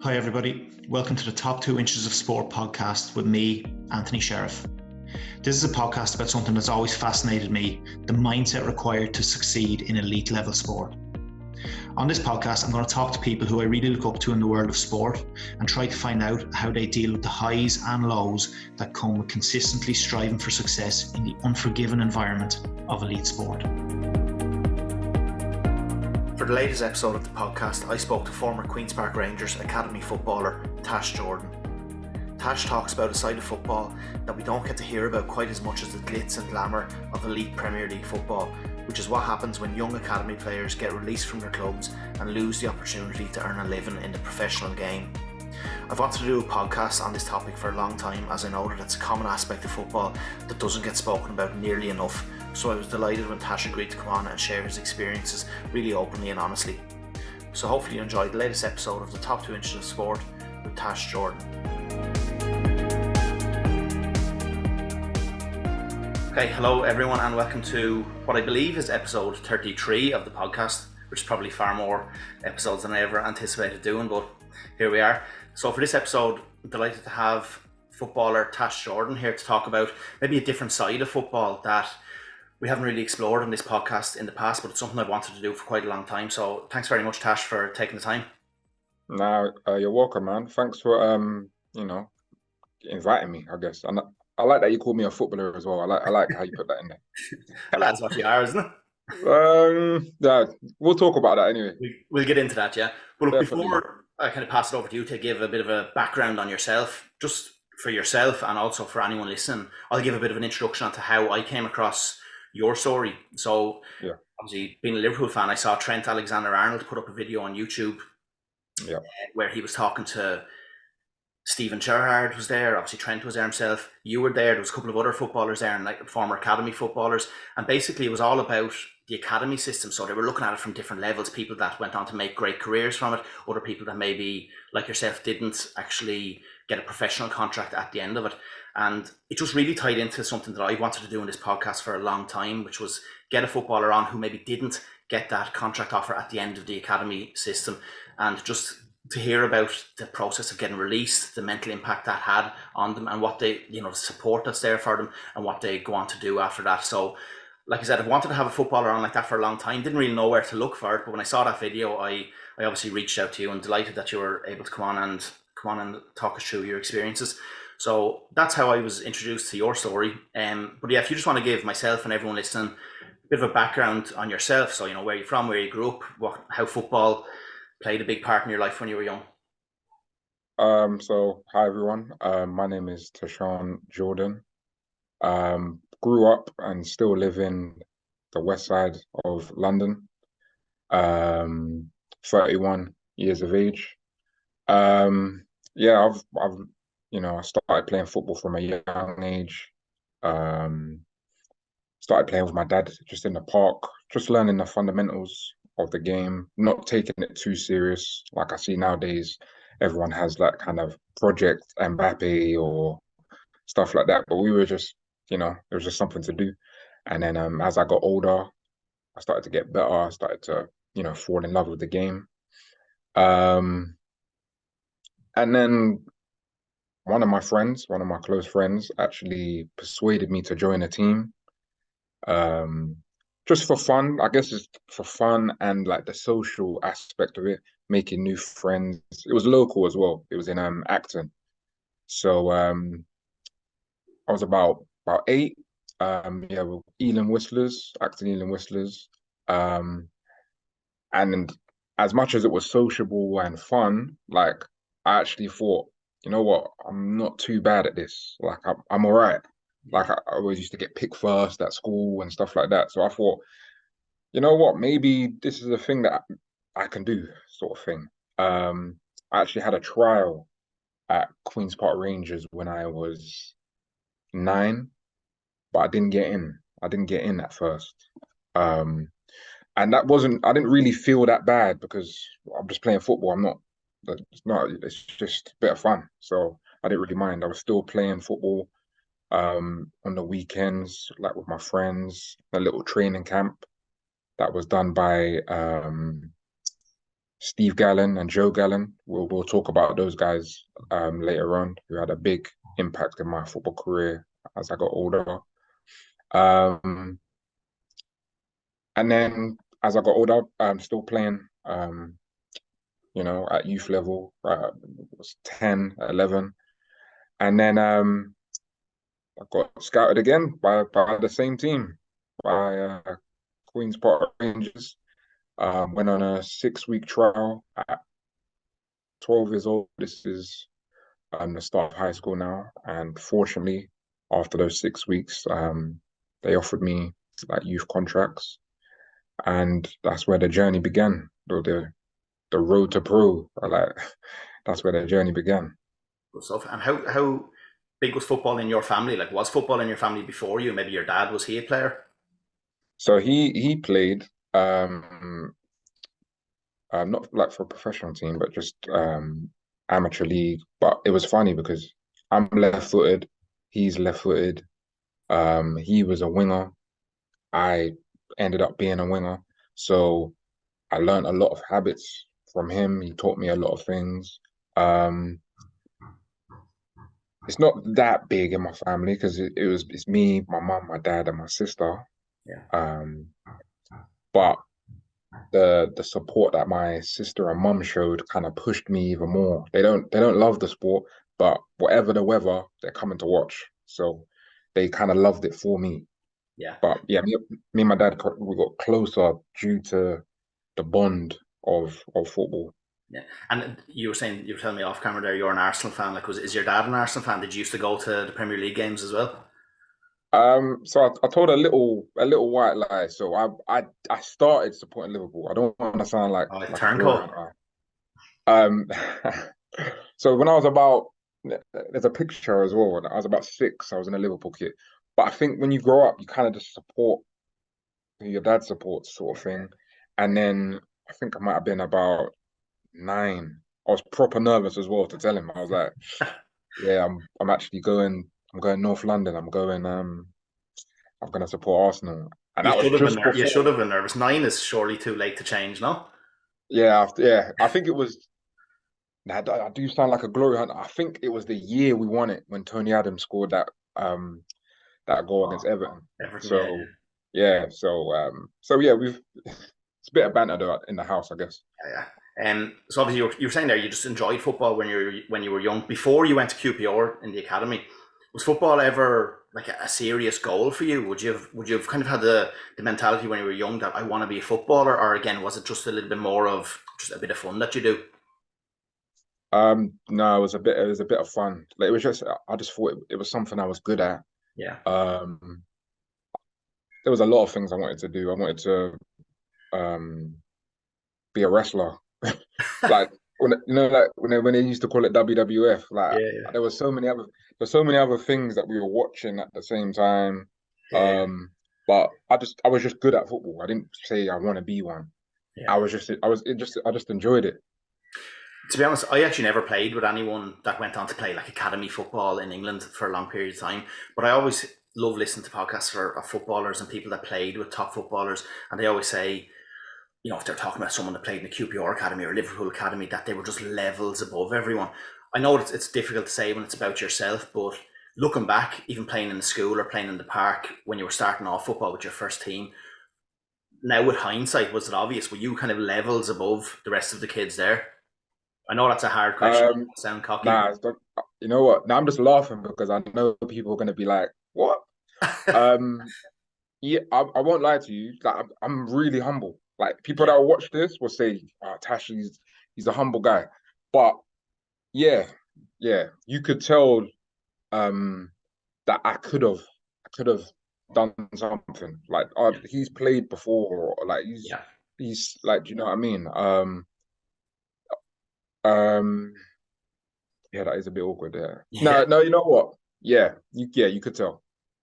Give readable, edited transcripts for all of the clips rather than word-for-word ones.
Hi everybody, welcome to the Top 2 Inches of Sport podcast with me, Anthony Sheriff. This is a podcast about something that's always fascinated me, the mindset required to succeed in elite level sport. On this podcast, I'm going to talk to people who I really look up to in the world of sport and try to find out how they deal with the highs and lows that come with consistently striving for success in the unforgiving environment of elite sport. For the latest episode of the podcast, I spoke to former Queen's Park Rangers Academy footballer Tash Jordan. Tash talks about a side of football that we don't get to hear about quite as much as the glitz and glamour of elite Premier League football, which is what happens when young academy players get released from their clubs and lose the opportunity to earn a living in the professional game. I've wanted to do a podcast on this topic for a long time, as I know that it's a common aspect of football that doesn't get spoken about nearly enough, so I was delighted when Tash agreed to come on and share his experiences really openly and honestly. So hopefully you enjoyed the latest episode of the Top 2 Inches of Sport with Tash Jordan. Okay, hello everyone and welcome to what I believe is episode 33 of the podcast, which is probably far more episodes than I ever anticipated doing, but here we are. So for this episode, I'm delighted to have footballer Tash Jordan here to talk about maybe a different side of football that we haven't really explored on this podcast in the past, but it's something I've wanted to do for quite a long time. So thanks very much, Tash, for taking the time. You're welcome, man. Thanks for inviting me, I guess. And I like that you called me a footballer as well. I like how you put that in there. Well, that's what you are, isn't it? Yeah, we'll talk about that anyway. We'll get into that, yeah. But look, Definitely. before I kind of pass it over to you to give a bit of a background on yourself, just for yourself and also for anyone listening, I'll give a bit of an introduction onto how I came across your story. So, Obviously, being a Liverpool fan, I saw Trent Alexander-Arnold put up a video on YouTube where he was talking to Steven Gerrard was there, obviously Trent was there himself, you were there was a couple of other footballers there and like former academy footballers, and basically it was all about the academy system. So they were looking at it from different levels, people that went on to make great careers from it, other people that maybe like yourself didn't actually get a professional contract at the end of it. And it just really tied into something that I wanted to do in this podcast for a long time, which was get a footballer on who maybe didn't get that contract offer at the end of the academy system, and just to hear about the process of getting released, the mental impact that had on them, and what they, the support that's there for them, and what they go on to do after that. So, like I said, I've wanted to have a footballer on like that for a long time. Didn't really know where to look for it, but when I saw that video, I obviously reached out to you and delighted that you were able to come on and talk us through your experiences. So that's how I was introduced to your story. But yeah, if you just want to give myself and everyone listening a bit of a background on yourself, so where you're from, where you grew up, how football played a big part in your life when you were young. So hi everyone. My name is Tash Jordan. Grew up and still live in the west side of London. 31 years of age. I've I started playing football from a young age. Started playing with my dad just in the park, just learning the fundamentals of the game, not taking it too serious. Like I see nowadays, everyone has that kind of project Mbappe or stuff like that. But we were just, it was just something to do. And then as I got older, I started to get better. I started to, fall in love with the game. And then one of my close friends, actually persuaded me to join a team. Just for fun, I guess it's for fun and like the social aspect of it, making new friends. It was local as well. It was in Acton. So I was about 8. With Ealing Whistlers, Acton Ealing Whistlers. And as much as it was sociable and fun, like I actually thought, you know what, I'm not too bad at this. Like I'm all right. Like I always used to get picked first at school and stuff like that. So I thought, you know what, maybe this is a thing that I can do, sort of thing. I actually had a trial at Queen's Park Rangers when I was 9, but I didn't get in. I didn't get in at first. And I didn't really feel that bad because I'm just playing football. It's just a bit of fun. So I didn't really mind. I was still playing football on the weekends, like with my friends, a little training camp that was done by Steve Gallen and Joe Gallen. We'll talk about those guys later on, who had a big impact in my football career as I got older. Um, and then as I got older, I'm still playing, at youth level. It was 10, 11. And then I got scouted again by the same team, by Queen's Park Rangers. Went on a 6-week trial at 12 years old. This is the start of high school now. And fortunately, after those 6 weeks, they offered me like youth contracts. And that's where the journey began. The road to pro, that's where the journey began. Good stuff. And how big was football in your family? Like, was football in your family before you? Maybe your dad, was he a player? So he played not like for a professional team, but just amateur league. But it was funny because I'm left-footed, he's left-footed. He was a winger. I ended up being a winger. So I learned a lot of habits from him. He taught me a lot of things. Um, it's not that big in my family because it's me, my mum, my dad, and my sister. Yeah. But the support that my sister and mum showed kind of pushed me even more. They don't love the sport, but whatever the weather, they're coming to watch. So they kind of loved it for me. Yeah. But yeah, me and my dad, we got closer due to the bond of football. Yeah. And you were telling me off camera there, you're an Arsenal fan. Like, is your dad an Arsenal fan? Did you used to go to the Premier League games as well? So I told a little white lie. So I started supporting Liverpool. I don't want to sound like Oh, like a glory turncoat. hunter. Um, so when I was about, there's a picture as well. When I was about 6, I was in a Liverpool kit. But I think when you grow up, you kind of just support who your dad supports, sort of thing. And then I think I might have been about 9. I was proper nervous as well to tell him. I was like, "Yeah, I'm actually going. I'm going North London. I'm going to support Arsenal." And You that was should have been just there. You should before. have been nervous. 9 is surely too late to change, no? Yeah, yeah. I think it was. Now, I do sound like a glory hunter. I think it was the year we won it when Tony Adams scored that goal Oh, against Everton. Everton, yeah. So yeah, so yeah, we've it's a bit of banter though in the house, I guess. Yeah. So obviously you were saying there you just enjoyed football when you were young. Before you went to QPR in the academy, was football ever like a serious goal for you? Would you have kind of had the mentality when you were young that I want to be a footballer, or again was it just a little bit more of just a bit of fun that you do? No, it was a bit of fun. Like it was just I just thought it was something I was good at. Yeah, Um, there was a lot of things I wanted to do. I wanted to um be a wrestler. Like like when they used to call it WWF, like yeah, there were so many other things that we were watching at the same time. yeah, But I was just good at football. I didn't say I want to be one. yeah. I just enjoyed it. To be honest, I actually never played with anyone that went on to play like academy football in England for a long period of time. But I always love listening to podcasts of footballers and people that played with top footballers, and they always say, if they're talking about someone that played in the QPR Academy or Liverpool Academy, that they were just levels above everyone. I know it's difficult to say when it's about yourself, but looking back, even playing in the school or playing in the park when you were starting off football with your first team, now with hindsight, was it obvious? Were you kind of levels above the rest of the kids there? I know that's a hard question. Um, I sound cocky, nah, you know what? Now I'm just laughing because I know people are gonna be like, "What?" but Um, yeah, I won't lie to you. Like, I'm really humble. Like people yeah, that will watch this will say, "Oh, Tash, he's a humble guy." But yeah, yeah, you could tell um that I could have done something. Like, yeah, he's played before, or like he's yeah, he's like, do you know what I mean? Um, yeah, that is a bit awkward there. yeah. No, no, you know what? Yeah, you could tell.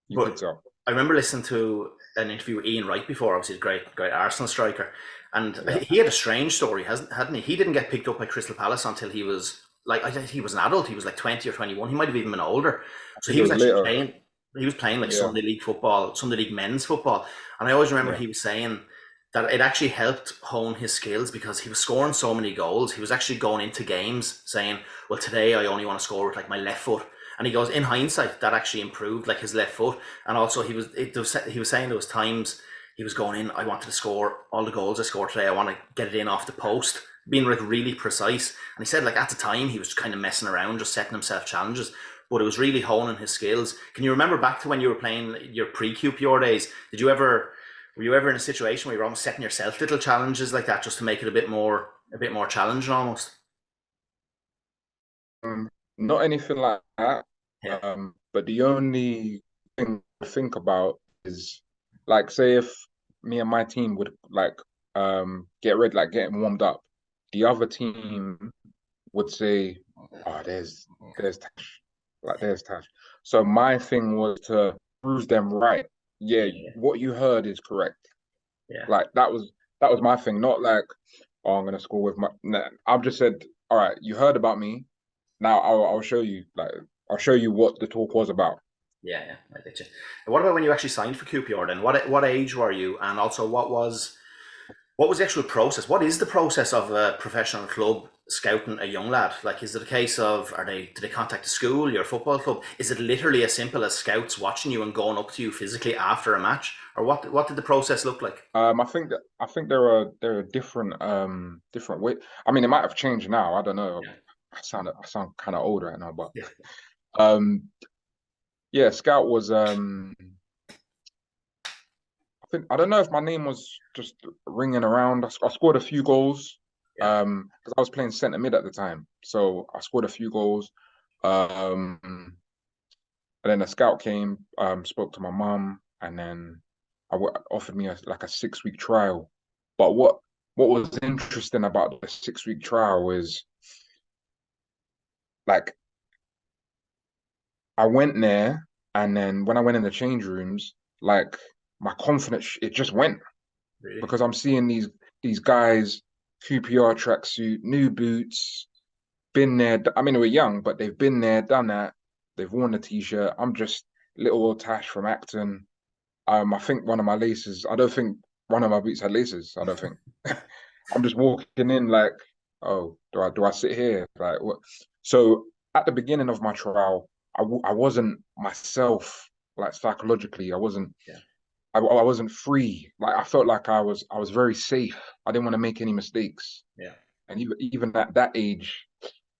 You But could tell. I remember listening to an interview with Ian Wright before. Obviously, a great Arsenal striker, and Yeah, he had a strange story, hadn't he? He didn't get picked up by Crystal Palace until he was like, I think he was an adult. He was like 20 or 21. He might have even been older. I So think he it was was actually later. playing. He was playing like Yeah, Sunday League football, Sunday League men's football, and I always remember yeah. he was saying that it actually helped hone his skills because he was scoring so many goals. He was actually going into games saying, well, today I only want to score with like my left foot. And he goes, in hindsight, that actually improved like his left foot. And also he was saying there was times he was going in, I wanted to score all the goals I scored today. I want to get it in off the post, being like really precise. And he said like at the time he was kind of messing around, just setting himself challenges. But it was really honing his skills. Can you remember back to when you were playing your pre-QPR days? Were you ever in a situation where you were almost setting yourself little challenges like that just to make it a bit more challenging almost? Not anything like that. Yeah, But the only thing to think about is like, say if me and my team would like get ready, like getting warmed up, the other team would say, "Oh, there's Tash, like there's Tash." So my thing was to prove them right. Yeah, yeah, what you heard is correct. yeah, Like that was my thing. Not like, oh, I'm gonna score with my. Nah, I've just said, all right, you heard about me. Now I'll show you. Like I'll show you what the talk was about. yeah, yeah. I get you. And what about when you actually signed for QPR then? What age were you, and also what was the actual process? What is the process of a professional club scouting a young lad? Like, is it a case of do they contact the school, your football club? Is it literally as simple as scouts watching you and going up to you physically after a match, or what did the process look like? I think there are different way. I mean, it might have changed now. I don't know. Yeah, I sound kind of old right now, but yeah, um, yeah, Scout was I don't know if my name was just ringing around. I scored a few goals yeah. because I was playing centre mid at the time, so I scored a few goals. And then a scout came, spoke to my mum, and then offered me like a 6 week trial. But what was interesting about the 6 week trial is like I went there, and then when I went in the change rooms, like my confidence it just went Really? because I'm seeing these guys QPR tracksuit, new boots, been there. I mean, they were young, but they've been there, done that. They've worn the t-shirt. I'm just little old Tash from Acton. I think one of my laces. I don't think one of my boots had laces. I don't think. I'm just walking in like, oh, do I sit here? Like what? So at the beginning of my trial, I wasn't myself. Like psychologically, I wasn't. Yeah, I wasn't free. Like I felt like I was very safe. I didn't want to make any mistakes. yeah, And even at that age,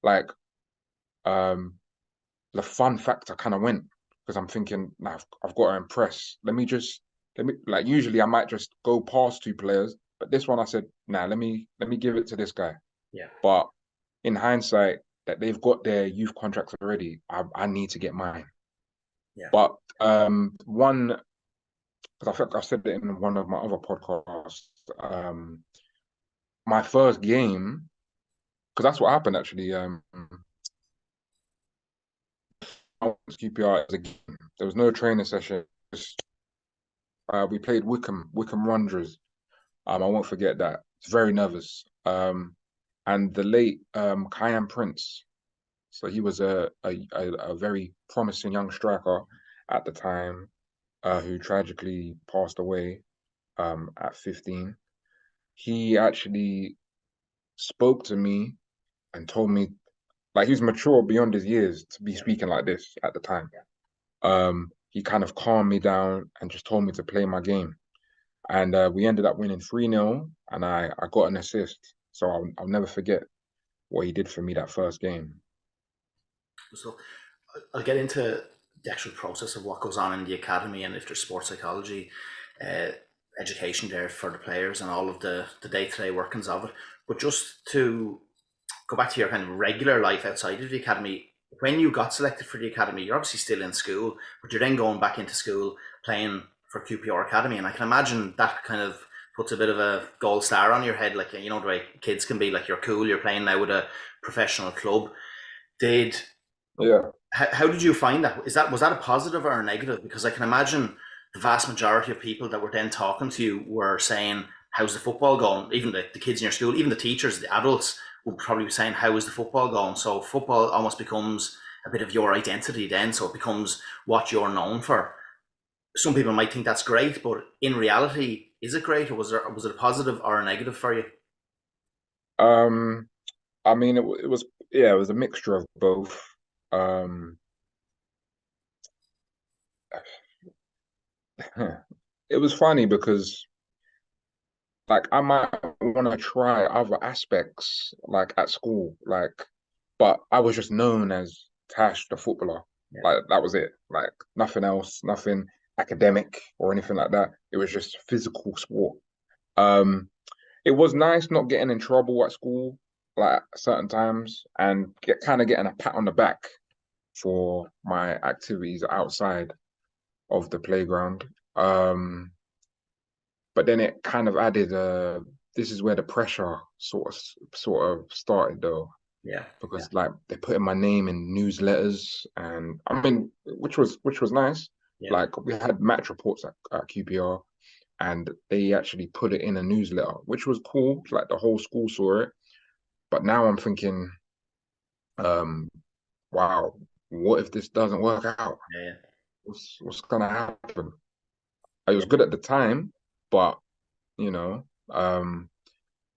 like um, the fun factor kind of went because I'm thinking, nah, I've got to impress. Let me like usually I might just go past two players, but this one I said, nah, let me give it to this guy. yeah, But in hindsight, that they've got their youth contracts already, I need to get mine. yeah. But one because I think I said it in one of my other podcasts. My first game, because that's what happened actually. I went to QPR as a game. There was no training session. We played Wickham Wanderers. I won't forget that. It's very nervous. And the late Kyan Prince. So he was a very promising young striker at the time, who tragically passed away at 15. He actually spoke to me and told me like he was mature beyond his years to be Yeah. speaking like this at the time. He kind of calmed me down and just told me to play my game. And we ended up winning 3-0 and I got an assist. So I'll never forget what he did for me that first game. So I'll get into the actual process of what goes on in the academy and if there's sports psychology, uh, education there for the players and all of the day to day workings of it. But just to go back to your kind of regular life outside of the academy, when you got selected for the academy, you're obviously still in school, but you're then going back into school playing for QPR Academy, and I can imagine that kind of puts a bit of a gold star on your head, like you know the way kids can be like you're cool, you're playing now with a professional club. Did Yeah. how did you find that? Was that a positive or a negative? Because I can imagine the vast majority of people that were then talking to you were saying, "How's the football going?" Even the kids in your school, even the teachers, the adults would probably be saying, "How is the football going?" So football almost becomes a bit of your identity then. So it becomes what you're known for. Some people might think that's great, but in reality, Is it great, or was it a positive or a negative for you? Um, I mean, it was yeah, it was a mixture of both. Um, it was funny because like I might want to try other aspects like at school, like, but I was just known as Tash the footballer. Yeah, Like that was it. Like nothing else, nothing academic or anything like that. It was just physical sport. Um, it was nice not getting in trouble at school, like certain times, and kind of getting a pat on the back for my activities outside of the playground. But then it kind of added this is where the pressure sort of started though, yeah, yeah, because like they're putting my name in newsletters, and I mean which was nice. yeah, Like we had match reports at QPR, and they actually put it in a newsletter, which was cool. Like the whole school saw it. But now I'm thinking, um, wow, what if this doesn't work out? yeah, What's gonna happen? It yeah, was good at the time, but you know,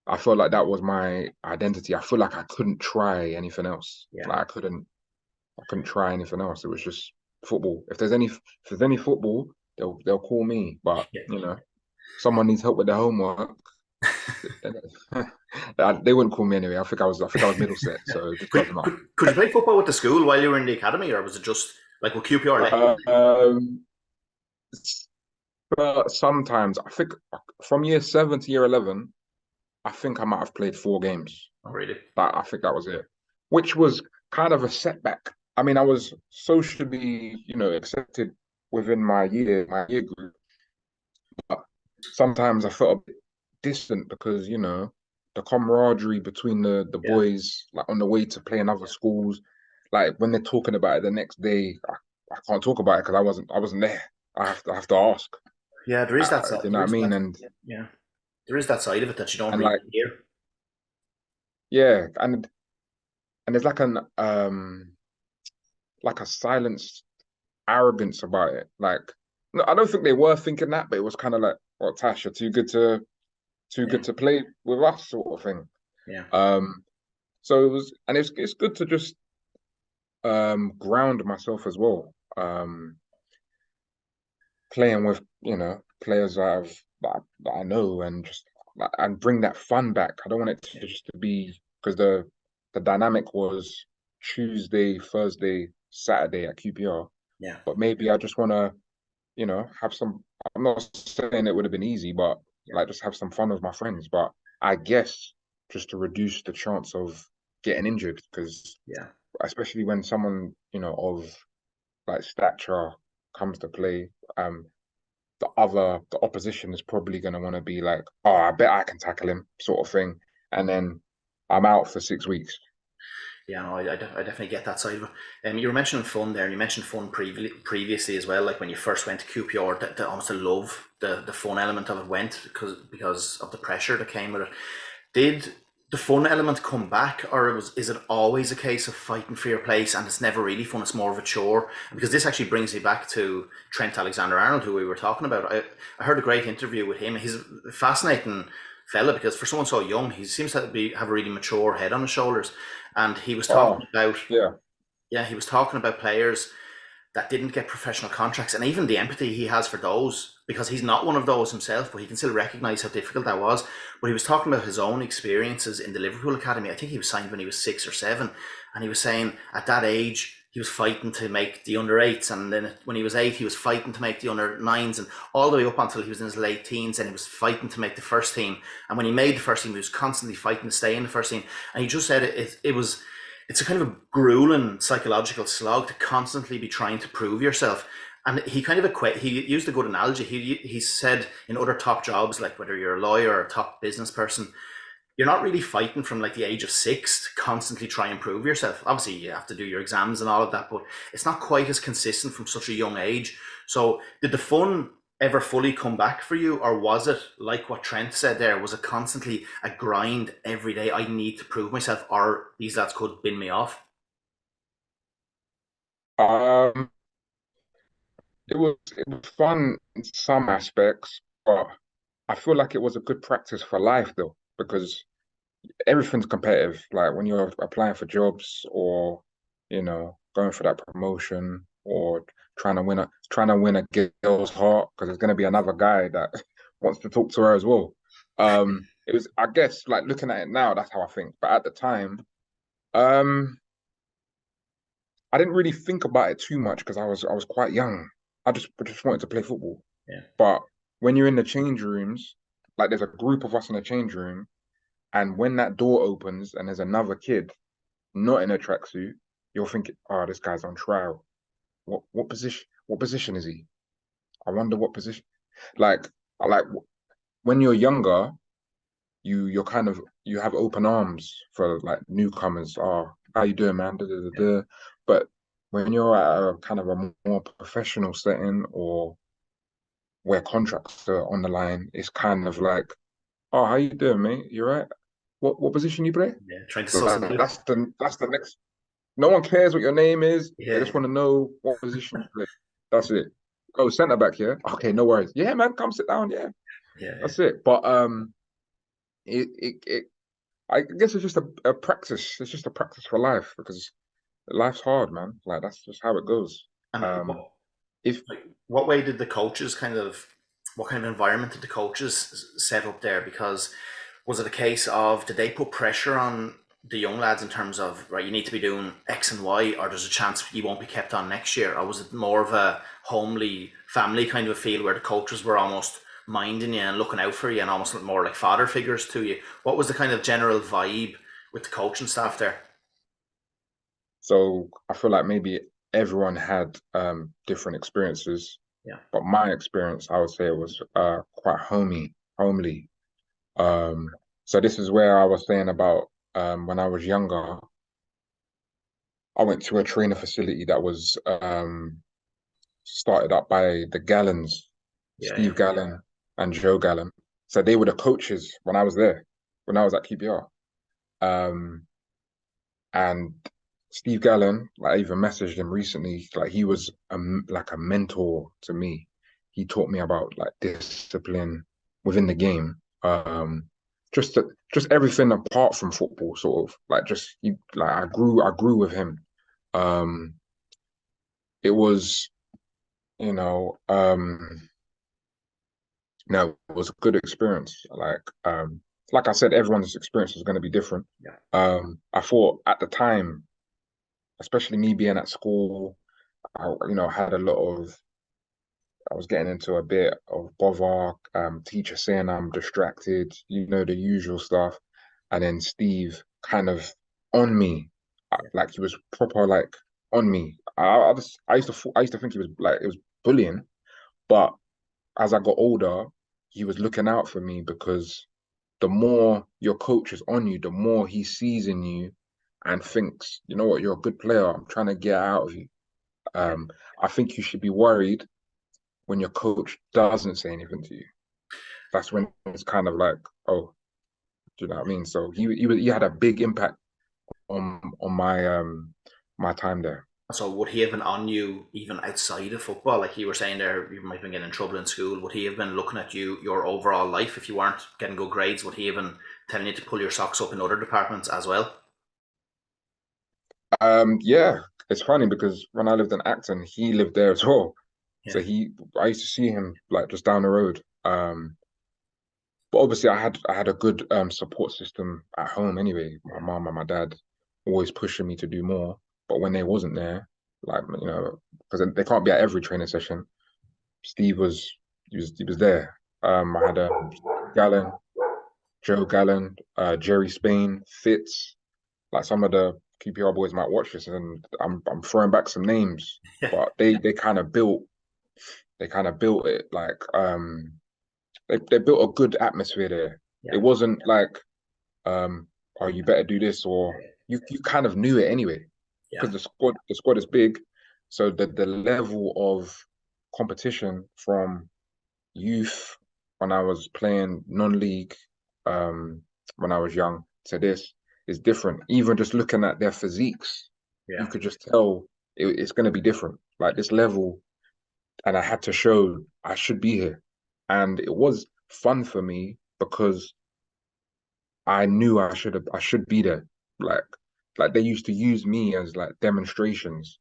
I felt like that was my identity. I feel like I couldn't try anything else. yeah, Like I couldn't try anything else. It was just football. If there's any football, they'll call me. But yeah. someone needs help with their homework. They wouldn't call me anyway. I think I was Middlesex, so it just doesn't matter. Could you play football with the school while you were in the academy, or was it just like with QPR let you? Um, but sometimes I think from year 7 to year 11, I think I might have played 4 games. Oh, really? That I think that was it, which was kind of a setback. I mean, I was socially, accepted within my year group, but sometimes I felt a bit distant because, the camaraderie between the Yeah, boys, like on the way to play in other schools, like when they're talking about it the next day, I can't talk about it because I wasn't there. I have to ask. yeah. There is that side. Do you know There what I is that. mean? And Yeah, there is that side of it that you don't and really like hear. yeah, and there's like a silence arrogance about it. Like, no, I don't think they were thinking that, but it was kind of like, "Well, Tash, you're too Yeah, good to play with us," sort of thing. yeah, So it's good to just ground myself as well. Playing with players that I know, and just and bring that fun back. I don't want it yeah, to just to be because the dynamic was Tuesday, Thursday, Saturday at QPR, yeah, but maybe I just want to have some. I'm not saying it would have been easy, but yeah, like just have some fun with my friends. But I guess just to reduce the chance of getting injured, because yeah. especially when someone of like stature comes to play, um, the opposition is probably going to want to be like, oh, I bet I can tackle him, sort of thing, and then I'm out for 6 weeks. Yeah, no, I definitely get that side of it. You were mentioning fun there, and you mentioned fun previously as well. Like when you first went to QPR, the almost the love, the fun element of it went because of the pressure that came with it. Did the fun element come back, or is it always a case of fighting for your place and it's never really fun? It's more of a chore. Because this actually brings me back to Trent Alexander-Arnold, who we were talking about. I heard a great interview with him. He's a fascinating fella because for someone so young, he seems to have a really mature head on his shoulders. And he was Oh, talking about, yeah. yeah, he was talking about players that didn't get professional contracts, and even the empathy he has for those, because he's not one of those himself, but he can still recognize how difficult that was. But he was talking about his own experiences in the Liverpool academy. I think he was signed when he was 6 or 7, and he was saying at that age he was fighting to make the under eights, and then when he was 8 he was fighting to make the under nines, and all the way up until he was in his late teens, and he was fighting to make the first team. And when he made the first team, he was constantly fighting to stay in the first team. And he just said it was, it's a kind of a grueling psychological slog to constantly be trying to prove yourself. And he kind of he used a good analogy. He said in other top jobs, like whether you're a lawyer or a top business person, you're not really fighting from like the age of 6 to constantly try and prove yourself. Obviously, you have to do your exams and all of that, but it's not quite as consistent from such a young age. So, did the fun ever fully come back for you, or was it like what Trent said there? Was it constantly a grind every day? I need to prove myself, or these lads could bin me off. Um, it was fun in some aspects, but I feel like it was a good practice for life though, because everything's competitive. Like when you're applying for jobs or, going for that promotion or trying to win a girl's heart because there's gonna be another guy that wants to talk to her as well. It was, I guess, like looking at it now, that's how I think. But at the time, um, I didn't really think about it too much because I was quite young. I just wanted to play football. Yeah, But when you're in the change rooms, like there's a group of us in the change room, and when that door opens and there's another kid not in a tracksuit, you're thinking, oh, this guy's on trial. What position is he? I wonder what position. Like like when you're younger, you're kind of you have open arms for like newcomers. Oh, how you doing, man? Da, da, da, yeah, da. But when you're at a kind of a more professional setting or where contracts are on the line, it's kind of like, oh, how you doing, mate? You right? What position you play? yeah. Trying to suss Like, into it. that's the next. No one cares what your name is. They Yeah, just want to know what position you play. That's it. Oh, centre back, yeah. Okay, no worries. Yeah, man, come sit down. Yeah, yeah, yeah. that's it. But it I guess it's just a practice. It's just a practice for life because life's hard, man. Like that's just how it goes. And Um, if like, what way did the coaches what kind of environment did the coaches set up there? Because was it a case of, did they put pressure on the young lads in terms of, right, you need to be doing X and Y, or there's a chance you won't be kept on next year? Or was it more of a homely family kind of a feel where the coaches were almost minding you and looking out for you and almost more like father figures to you? What was the kind of general vibe with the coaching staff there? so, I feel like maybe everyone had different experiences, Yeah, but my experience, I would say, it was quite homely. Um, so this is where I was saying about when I was younger, I went to a trainer facility that was started up by the Gallons, yeah, yeah, Steve Gallen and Joe Gallen. So they were the coaches when I was there, when I was at QPR. Um, and Steve Gallen, like, I even messaged him recently. Like he was like a mentor to me. He taught me about like discipline within the game. Just just everything apart from football, sort of like just like I grew with him. Um, it was you know um no, it was a good experience. Like I said, everyone's experience is going to be different. yeah, I thought at the time, especially me being at school, I had a lot of, I was getting into a bit of bother, teacher saying I'm distracted, the usual stuff. And then Steve kind of on me, yeah, like he was proper like on me. I used to think he was like it was bullying, but as I got older, he was looking out for me because the more your coach is on you, the more he sees in you and thinks, you know what, you're a good player. I'm trying to get out of you. yeah. Um, I think you should be worried when your coach doesn't say anything to you. That's when it's kind of like, oh, do you know what I mean? So he had a big impact on my time there. So would he have been on you even outside of football? Like you were saying there, you might have been getting in trouble in school. Would he have been looking at your overall life if you weren't getting good grades? Would he have been telling you to pull your socks up in other departments as well? Yeah, it's funny because when I lived in Acton, he lived there as well. Yeah, So I used to see him like just down the road. But obviously, I had a good support system at home anyway. My yeah, mom and my dad always pushing me to do more. But when they wasn't there, like because they can't be at every training session. Steve he was there. I had Gallen, Joe Gallen, Jerry Spain, Fitz. Like some of the QPR boys might watch this, and I'm throwing back some names, yeah, but they kind of built it like they built a good atmosphere there. yeah, It wasn't like oh, you better do this, or you kind of knew it anyway yeah, because the squad is big, so the level of competition from youth when I was playing non-league um when I was young to this is different. Even just looking at their physiques, you yeah, could just tell it's going to be different. Like this level, and I had to show I should be here. And it was fun for me because I knew I should be there. Like like they used to use me as like demonstrations.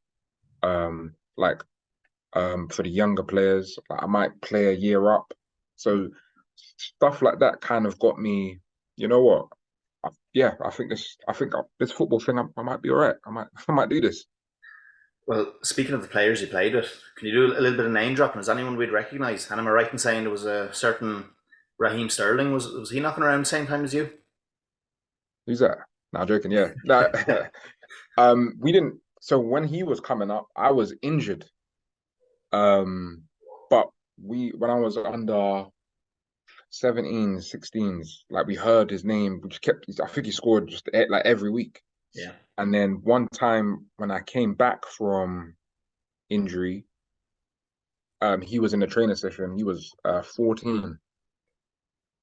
Like for the younger players, like I might play a year up. So stuff like that kind of got me, you know what? Yeah, I think this football thing, I might be all right. I might do this. Well, speaking of the players you played with, can you do a little bit of name dropping? Is anyone we'd recognise? And am I right in saying there was a certain Raheem Sterling? Was he knocking around the same time as you? Who's that? No, joking. Yeah, we didn't. So when he was coming up, I was injured. Um, but when I was under 17s, 16s, like we heard his name, which kept. I think he scored just like every week. Yeah, And then one time when I came back from injury, he was in the training session. He was 14,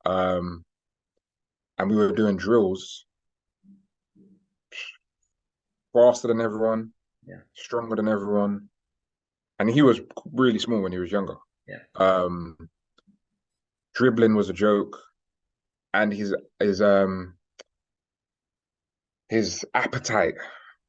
um, and we were doing drills, faster than everyone, yeah, stronger than everyone, and he was really small when he was younger. yeah. Um, Dribbling was a joke, and his appetite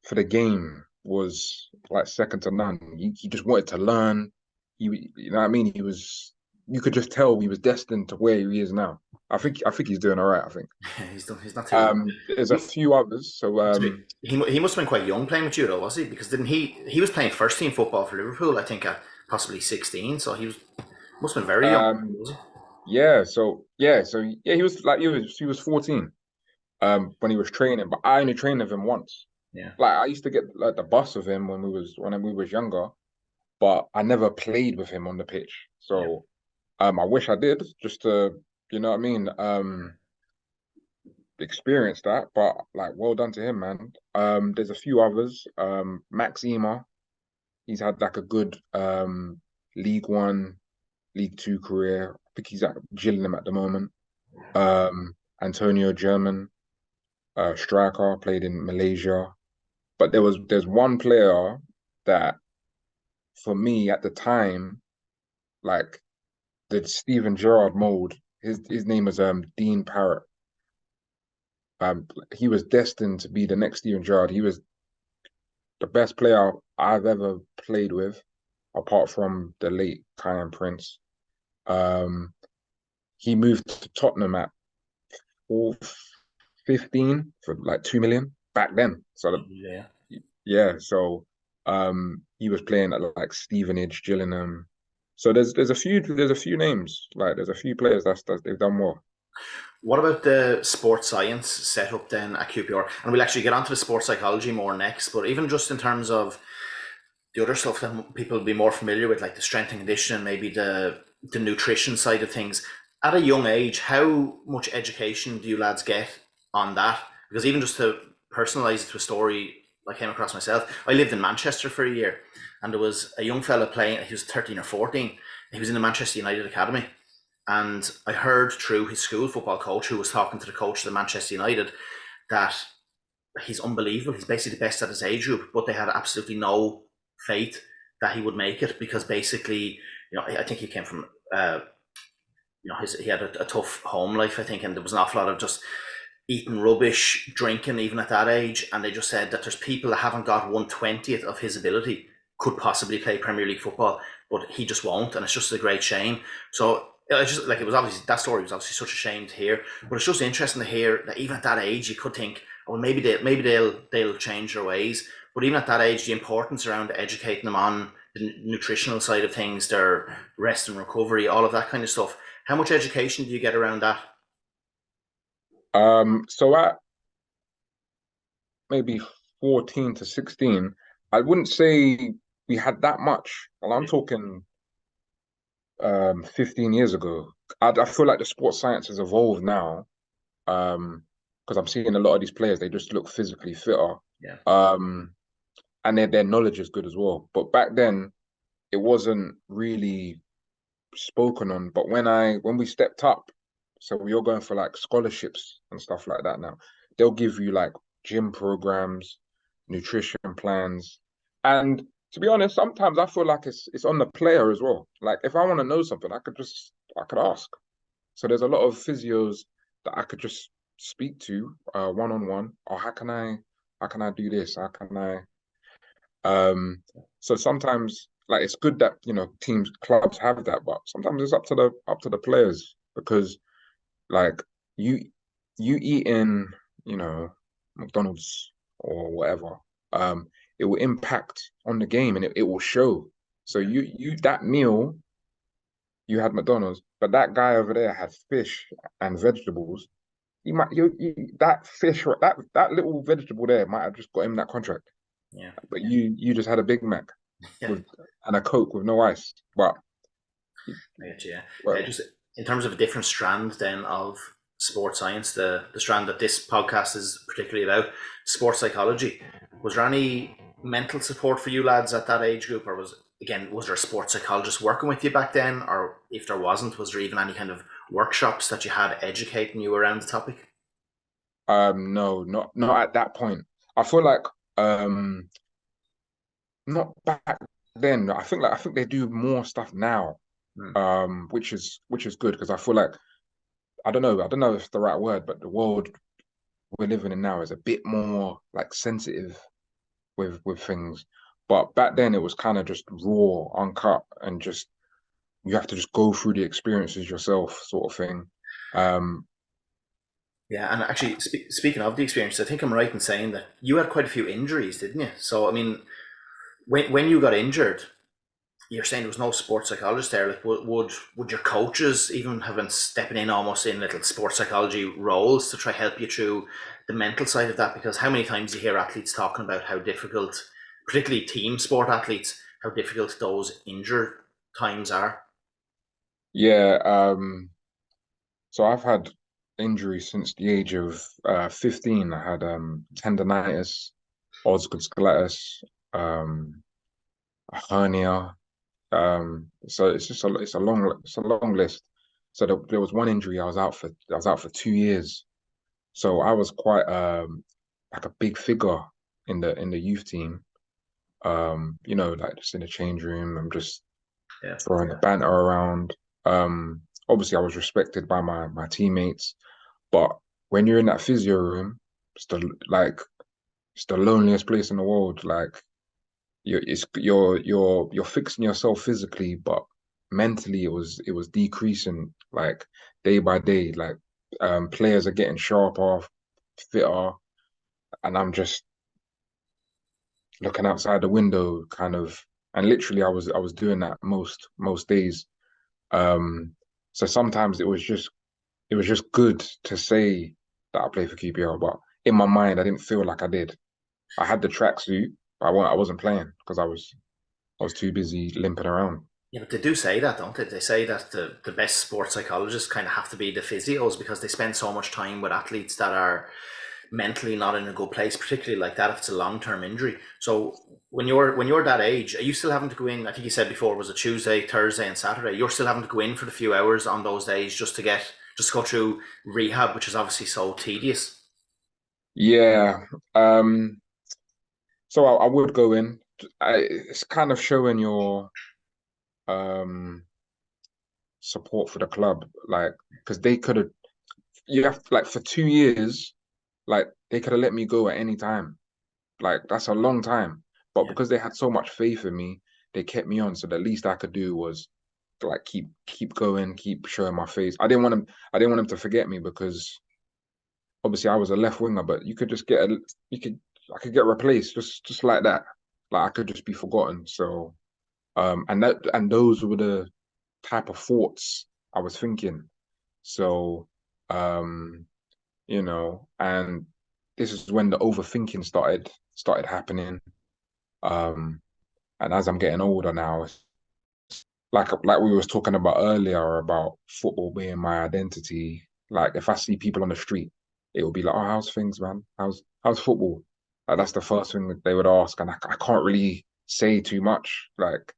for the game was like second to none. He just wanted to learn. You know what I mean? You could just tell he was destined to where he is now. I think he's doing all right. I think. He's done. He's not too bad. There's a few others. So He must have been quite young playing with you though, was he? Because didn't he was playing first team football for Liverpool? I think at possibly 16. So he was must have been very young, um, was he? yeah, he was 14 when he was training, but I only trained with him once. Yeah, Like I used to get like the bus with him when we was younger, but I never played with him on the pitch. yeah. So I wish I did just to, you know what I mean, experience that. But like, well done to him, man. There's a few others. Max Ema, he's had like a good League One, League Two career. I think he's at Gillingham at the moment. Antonio German, striker, played in Malaysia. But there's one player that for me at the time, like the Steven Gerrard mold. His name was Dean Parrott. He was destined to be the next Steven Gerrard. He was the best player I've ever played with, apart from the late Kyan Prince. Um, he moved to Tottenham at 15 for like 2 million back then. So Yeah. yeah, so he was playing at like Stevenage, Gillingham. So there's a few names, like there's a few players that's they've done well. What about the sports science setup then at QPR? And we'll actually get onto the sports psychology more next, but even just in terms of the other stuff that people will be more familiar with, like the strength and conditioning, maybe the nutrition side of things. At a young age, how much education do you lads get on that? Because even just to personalise it to a story I came across myself, I lived in Manchester for a year, and there was a young fella playing. He was 13 or 14. He was in the Manchester United academy, and I heard through his school football coach, who was talking to the coach of the Manchester United, that he's unbelievable. He's basically the best at his age group, but they had absolutely no faith that he would make it because basically, I think he came from, he had a tough home life, I think, and there was an awful lot of just eating rubbish, drinking, even at that age. And they just said that there's people that haven't got 1/20th of his ability could possibly play Premier League football, but he just won't, and it's just a great shame. So it's just like it was obviously that story was obviously such a shame to hear, but it's just interesting to hear that even at that age you could think, oh, maybe they'll change their ways. But even at that age, the importance around educating them on the nutritional side of things, their rest and recovery, all of that kind of stuff. How much education do you get around that? So at maybe 14 to 16, I wouldn't say we had that much. Well, I'm talking 15 years ago. I feel like the sports science has evolved now. Because I'm seeing a lot of these players, they just look physically fitter. Yeah. Um, and their knowledge is good as well. But back then, it wasn't really spoken on. But when we stepped up, so we are going for like scholarships and stuff like that now. They'll give you like gym programs, nutrition plans, and to be honest, sometimes I feel like it's on the player as well. Like if I want to know something, I could ask. So there's a lot of physios that I could just speak to one on one. Or how can I do this? How can I so sometimes like it's good that teams clubs have that, but sometimes it's up to the players because like you you eat in, you know, McDonald's or whatever, it will impact on the game and it will show. So you that meal you had McDonald's, but that guy over there had fish and vegetables. You that fish that little vegetable there might have just got him that contract. Yeah, But you just had a Big Mac yeah. with and a Coke with no ice. But I get you. Yeah. well, Just in terms of a different strand then of sports science, the strand that this podcast is particularly about, sports psychology. Was there any mental support for you lads at that age group, or was there a sports psychologist working with you back then, or if there wasn't, was there even any kind of workshops that you had educating you around the topic? no, not at that point. I feel like not back then. I think they do more stuff now, Hmm. which is good because I feel like I don't know if it's the right word, but the world we're living in now is a bit more like sensitive with things. But back then it was kind of just raw, uncut, and just you have to just go through the experiences yourself, sort of thing. Um, Yeah, and actually, speaking of the experience, I think I'm right in saying that you had quite a few injuries, didn't you? So, I mean, when you got injured, you're saying there was no sports psychologist there. Like, would your coaches even have been stepping in almost in little sports psychology roles to try help you through the mental side of that? Because how many times you hear athletes talking about how difficult, particularly team sport athletes, how difficult those injured times are. yeah, so I've had injuries since the age of 15. I had tendonitis, osgood um, a hernia. So it's a long list. So there was one injury I was out for 2 years. So I was quite like a big figure in the youth team. Like just in the change room, I'm just Yeah, throwing the banter around. Obviously I was respected by my teammates, but when you're in that physio room, it's it's the loneliest place in the world. Like you're fixing yourself physically, but mentally it was decreasing like day by day. Like players are getting sharper, fitter, and I'm just looking outside the window, kind of, and literally I was doing that most days. Um, so sometimes it was just good to say that I play for QPR, but in my mind I didn't feel like I did. I had the tracksuit, but I wasn't playing because I was too busy limping around. yeah, but they do say that, don't they? They say that the best sports psychologists kind of have to be the physios because they spend so much time with athletes that are mentally not in a good place, particularly like that if it's a long term injury. So when you're that age, are you still having to go in? I think you said before it was a Tuesday, Thursday, and Saturday. You're still having to go in for the few hours on those days just to go through rehab, which is obviously so tedious. Yeah. So I would go in. It's kind of showing your um support for the club, like because they could have. You have like for 2 years, like they could have let me go at any time. Like that's a long time. But Yeah. because they had so much faith in me, they kept me on. So the least I could do was like keep going, keep showing my face. I didn't want them to forget me because obviously I was a left winger, but you could just you could I could get replaced just like that. Like I could just be forgotten. So and those were the type of thoughts I was thinking. So um, and this is when the overthinking started happening. Um, and as I'm getting older now, it's like we was talking about earlier about football being my identity. Like if I see people on the street, it will be like, "Oh, how's things, man? How's football?" Like Yeah. that's the first thing that they would ask, and I can't really say too much. Like,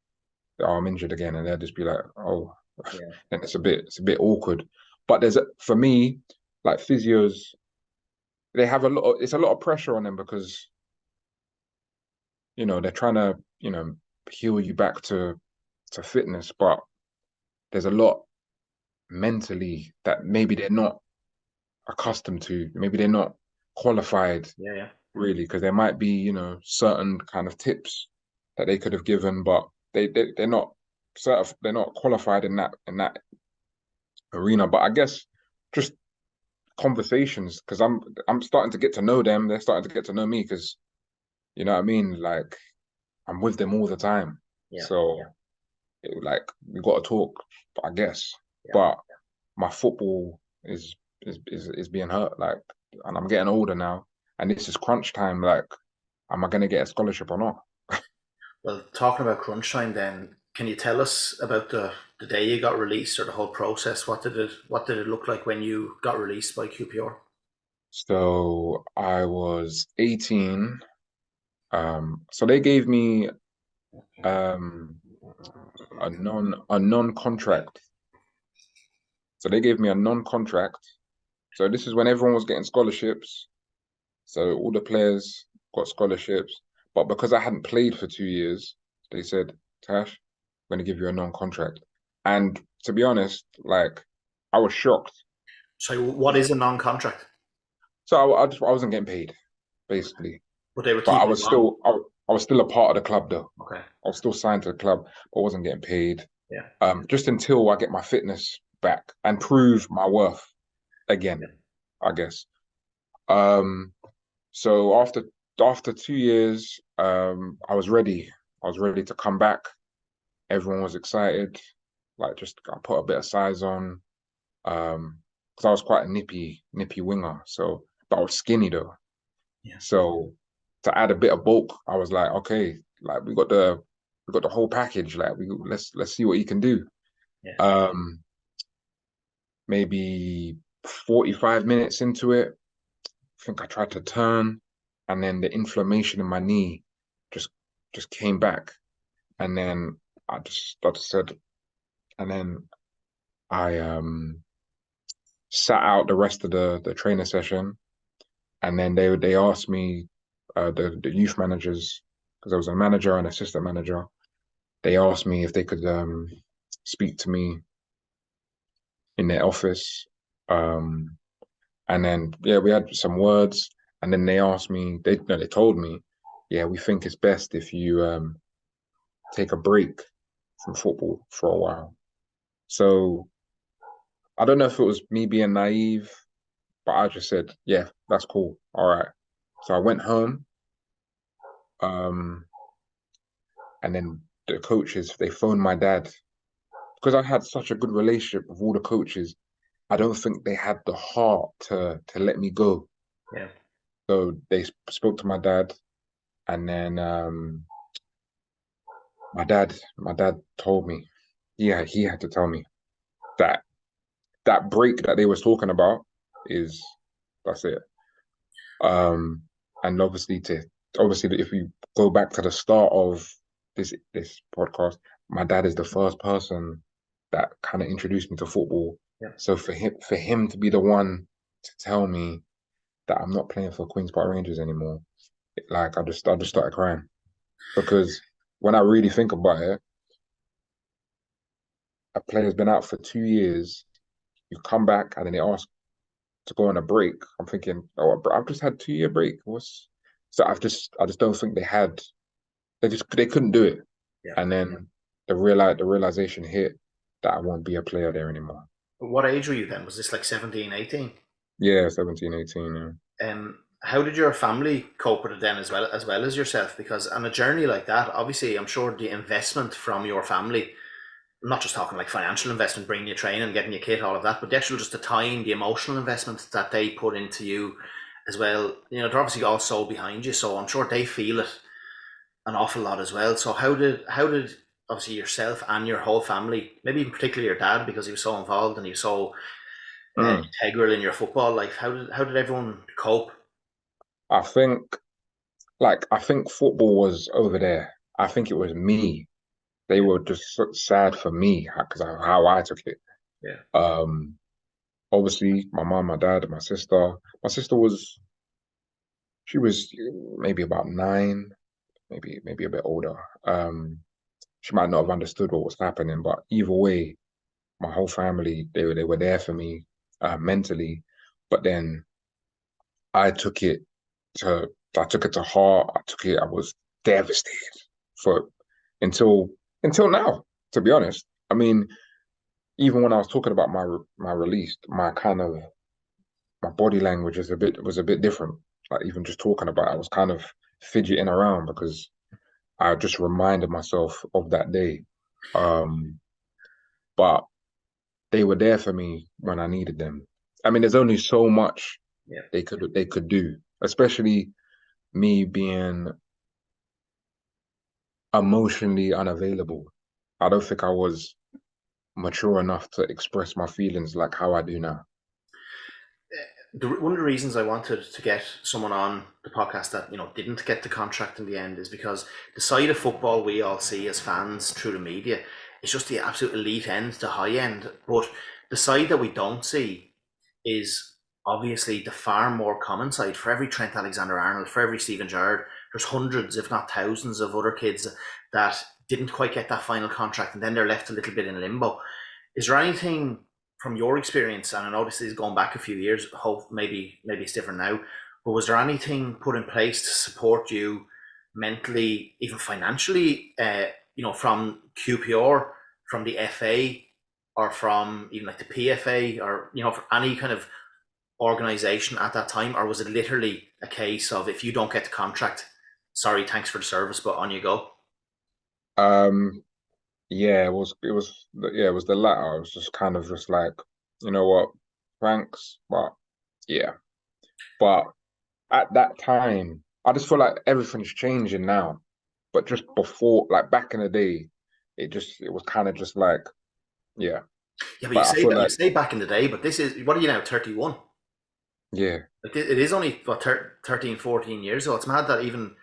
"Oh, I'm injured again," and they'll just be like, "Oh," Yeah. and it's a bit awkward. But for me, like physios, they have it's a lot of pressure on them because they're trying to heal you back to fitness, but there's a lot mentally that maybe they're not accustomed to, maybe they're not qualified Yeah, yeah. really, because there might be, certain kind of tips that they could have given, but they're not they're not qualified in that arena. But I guess just conversations, because I'm starting to get to know them, they're starting to get to know me, because you know what I mean, like I'm with them all the time. Yeah, So like we got to talk, I guess. yeah. But my football is being hurt, like, and I'm getting older now, and this is crunch time. Like, am I gonna get a scholarship or not? Well, talking about crunch time, then can you tell us about the day you got released or the whole process? What did it look like when you got released by QPR? So I was 18. So they gave me um a non-contract. So they gave me a non-contract. So this is when everyone was getting scholarships. So all the players got scholarships. But because I hadn't played for 2 years, they said, Tash, I'm going to give you a non-contract. And to be honest, like, I was shocked. So, what is a non-contract? So I wasn't getting paid, basically. But they were But I keeping was you on. still I was still a part of the club though. Okay. I was still signed to the club, but wasn't getting paid. Yeah. Just until I get my fitness back and prove my worth again, Yeah. I guess. Um, so after 2 years, I was ready. I was ready to come back. Everyone was excited. Like just I put a bit of size on. Because I was quite a nippy winger. So, but I was skinny though. Yeah. So to add a bit of bulk, I was like, okay, like we got the whole package. Like let's see what he can do. Yeah. Um, maybe 45 minutes into it, I think I tried to turn, and then the inflammation in my knee just just came back, and then I just said, and then I sat out the rest of the training session, and then they asked me, the youth managers, because there was a manager and assistant manager, they asked me if they could speak to me in their office. Um, and then yeah, we had some words, and then they asked me, they told me, yeah, we think it's best if you take a break from football for a while. So I don't know if it was me being naive, but I just said, yeah, that's cool. All right. So I went home, um, and then the coaches, they phoned my dad. Because I had such a good relationship with all the coaches, I don't think they had the heart to let me go. Yeah. So they spoke to my dad, and then my dad told me, yeah, he had to tell me that that break that they was talking about is that's it. Um, and obviously if we go back to the start of this podcast, my dad is the first person that kind of introduced me to football. Yeah. So for him to be the one to tell me that I'm not playing for Queens Park Rangers anymore, like I just started crying, because when I really think about it, a player's been out for 2 years, you come back and then they ask to go on a break. I'm thinking, oh, I've just had 2 year break. What's so I just don't think they couldn't do it. Yeah. And then the realization hit that I won't be a player there anymore. But what age were you then? Was this like 17, 18? Yeah, 17, 18. Yeah. How did your family cope with it then, as well as yourself? Because on a journey like that, obviously, I'm sure the investment from your family, I'm not just talking like financial investment, bringing you training, getting you kit, all of that, but the actual just the time, the emotional investment that they put into you as well. They're obviously all so behind you, so I'm sure they feel it an awful lot as well. So how did obviously yourself and your whole family, maybe even particularly your dad, because he was so involved and he was so Mm. integral in your football life, how did everyone cope? I think I think football was over there. I think it was me. They Yeah, were just so sad for me because of how I took it. yeah, Um, Obviously, my mom, my dad, and my sister. My sister she was maybe about 9, maybe a bit older. She might not have understood what was happening, but either way, my whole family, they were there for me mentally, but then I took it to I took it to heart. I was devastated for until until now, to be honest. I mean, even when I was talking about my release, my body language was a bit different. Like even just talking about it, I was kind of fidgeting around because I just reminded myself of that day. Um, but they were there for me when I needed them. I mean, there's only so much Yeah. they could do, especially me being emotionally unavailable. I don't think I was mature enough to express my feelings like how I do now. One of the reasons I wanted to get someone on the podcast that didn't get the contract in the end is because the side of football we all see as fans through the media is just the absolute elite end, the high end. But the side that we don't see is obviously the far more common side. For every Trent Alexander-Arnold, for every Steven Gerrard, there's hundreds, if not thousands, of other kids that didn't quite get that final contract, and then they're left a little bit in limbo. Is there anything from your experience, and I know this is going back a few years, hope maybe it's different now, but was there anything put in place to support you mentally, even financially, from QPR, from the FA, or from even like the PFA, or for any kind of organization at that time, or was it literally a case of if you don't get the contract, sorry, thanks for the service, but on you go? Um, yeah, it was the latter. It was just kind of just like, you know what, thanks, but yeah. But at that time, I just feel like everything's changing now. But just before, like back in the day, it was kind of just like, yeah. Yeah, but you But I say feel that you like, say back in the day, but this is what are you now, 31? yeah, Like it is only what 13, 14 years ago. It's mad that even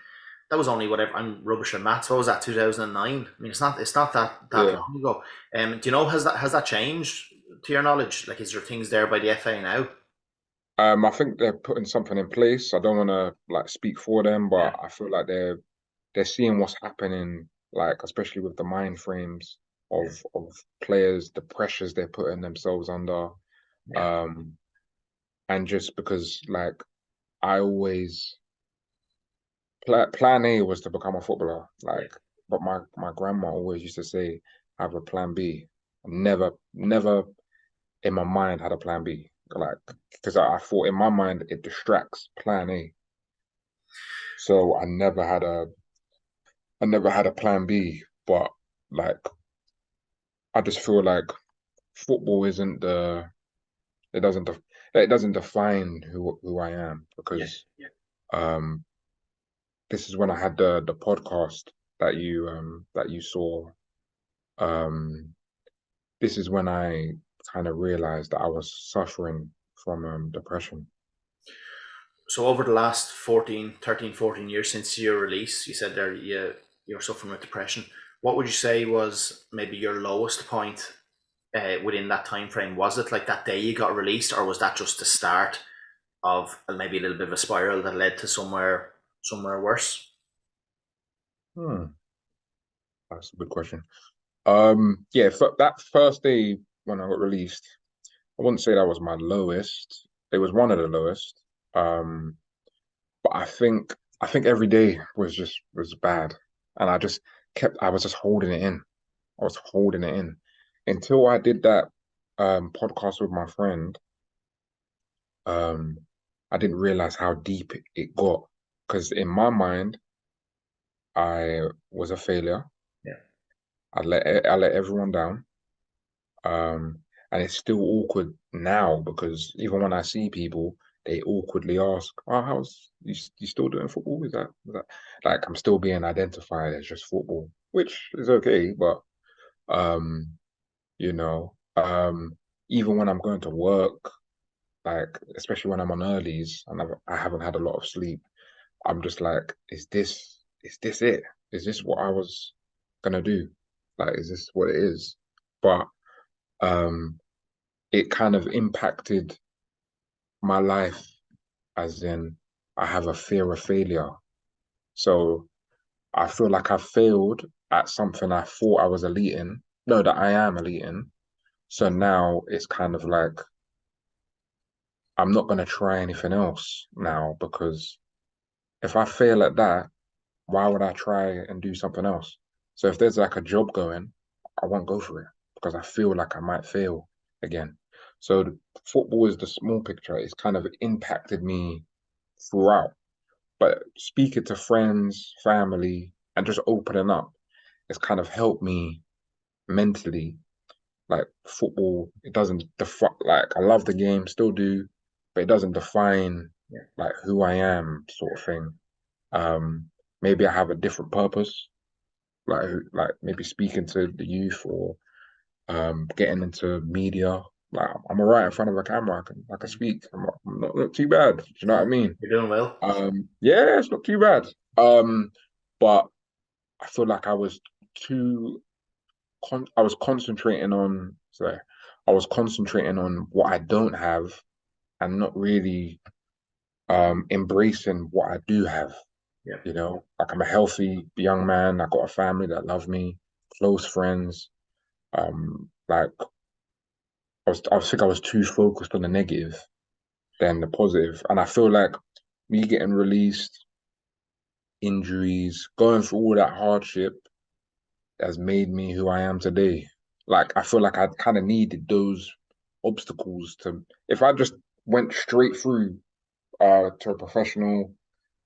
that was only whatever. I'm rubbish at maths. What was that? 2009. I mean, it's not that yeah. long ago. Do you know has that changed to your knowledge? Like, is there things there by the FA now? I think they're putting something in place. I don't want to like speak for them, Yeah, but I feel like they're seeing what's happening, like especially with the mind frames yeah, of players, the pressures they're putting themselves under. yeah, Um, and just because like I always plan A was to become a footballer, yeah, like, but my grandma always used to say, have a plan B. Never in my mind had a plan B, like, because I thought in my mind it distracts plan A. So I never had a plan B, but like I just feel like football isn't the it doesn't def it doesn't define who I am yeah, because yeah. um this is when I had the podcast that you saw. Um this is when I kind of realized that I was suffering from depression. So over the last 14, 13, 14 years since your release, you said there you're suffering with depression. What would you say was maybe your lowest point within that time frame? Was it like that day you got released, or was that just the start of maybe a little bit of a spiral that led to somewhere worse? Hmm, that's a good question. Yeah, that first day when I got released, I wouldn't say that was my lowest. It was one of the lowest. Um, but I think every day was bad, and I was just holding it in. I was holding it in until I did that podcast with my friend. Um, I didn't realize how deep it got because in my mind I was a failure. Yeah, I let everyone down. Um, and it's still awkward now because even when I see people, they awkwardly ask, "Oh, you still doing football? Is that like I'm still being identified as just football, which is okay, but um, you know, even when I'm going to work, like especially when I'm on earlies and I haven't had a lot of sleep, I'm just like, is this it? Is this what I was gonna do? Like, is this what it is? But um it kind of impacted my life as in I have a fear of failure. So I feel like I failed at something I thought I was elite in. No, that I am elite in. So now it's kind of like I'm not gonna try anything else now because if I fail at that, why would I try and do something else? So if there's like a job going, I won't go for it because I feel like I might fail again. So the football is the small picture. It's kind of impacted me throughout. But speaking to friends, family, and just opening up, it's kind of helped me mentally. Like football, it doesn't define. Like I love the game, still do, but it doesn't define Yeah. like who I am, sort of thing. Um, Maybe I have a different purpose, like maybe speaking to the youth or getting into media. Like I'm alright in front of a camera. I can speak. I'm not too bad. Do you know what I mean? You're doing well. Yeah, it's not too bad. But I feel like too I was concentrating on sorry, I was concentrating on what I don't have and not really embracing what I do have. Yeah. You know, like I'm a healthy young man. I got a family that love me, close friends. Like I think I was too focused on the negative than the positive, and I feel like me getting released, injuries, going through all that hardship has made me who I am today. Like I feel like I kind of needed those obstacles to. If I just went straight through to a professional,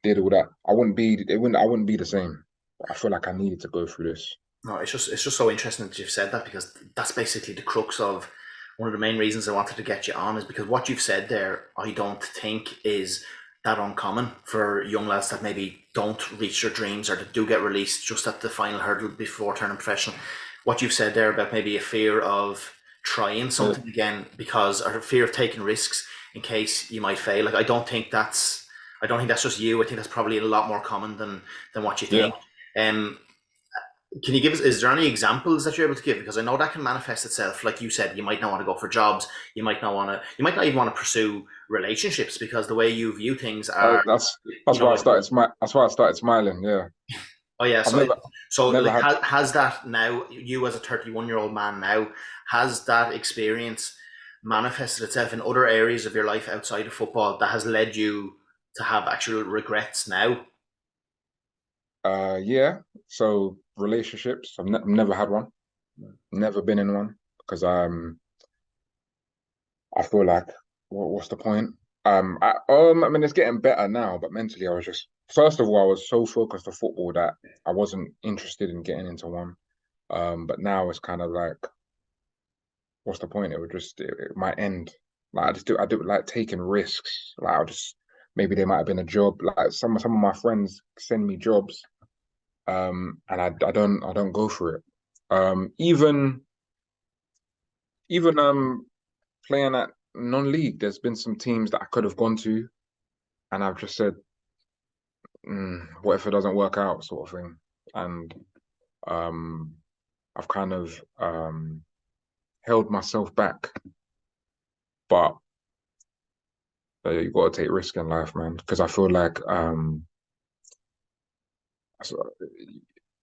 did all that, I wouldn't be the same. I feel like I needed to go through this. No, it's just so interesting that you've said that because that's basically the crux of one of the main reasons I wanted to get you on is because what you've said there, I don't think is that uncommon for young lads that maybe don't reach their dreams or that do get released just at the final hurdle before turning professional. What you've said there about maybe a fear of trying Yeah, something again because or a fear of taking risks in case you might fail. Like I don't think that's just you. I think that's probably a lot more common than what you yeah. think. Um, can you give us, is there any examples that you're able to give? Because I know that can manifest itself. Like you said, you might not want to go for jobs. You might not even want to pursue relationships because the way you view things Uh, are, that's you that's know, why I like, started smile. That's why I started smiling. Yeah, oh yeah. I've So, never so never like, had. has that now, you as a 31-year-old man now, has that experience manifested itself in other areas of your life outside of football that has led you to have actual regrets now? Yeah. So relationships, I've never had one. Never been in one because I feel like what's the point? I mean it's getting better now, but mentally I was just first of all I was so focused on football that I wasn't interested in getting into one. But now it's kind of like what's the point? It might end. Like I do like taking risks. Like I'll just maybe there might have been a job. Like some of my friends send me jobs, and I don't go for it. Even playing at non-league, there's been some teams that I could have gone to, and I've just said, what if it doesn't work out, sort of thing. And um, I've kind of held myself back, but you got to take risk in life, man. Because I feel like so-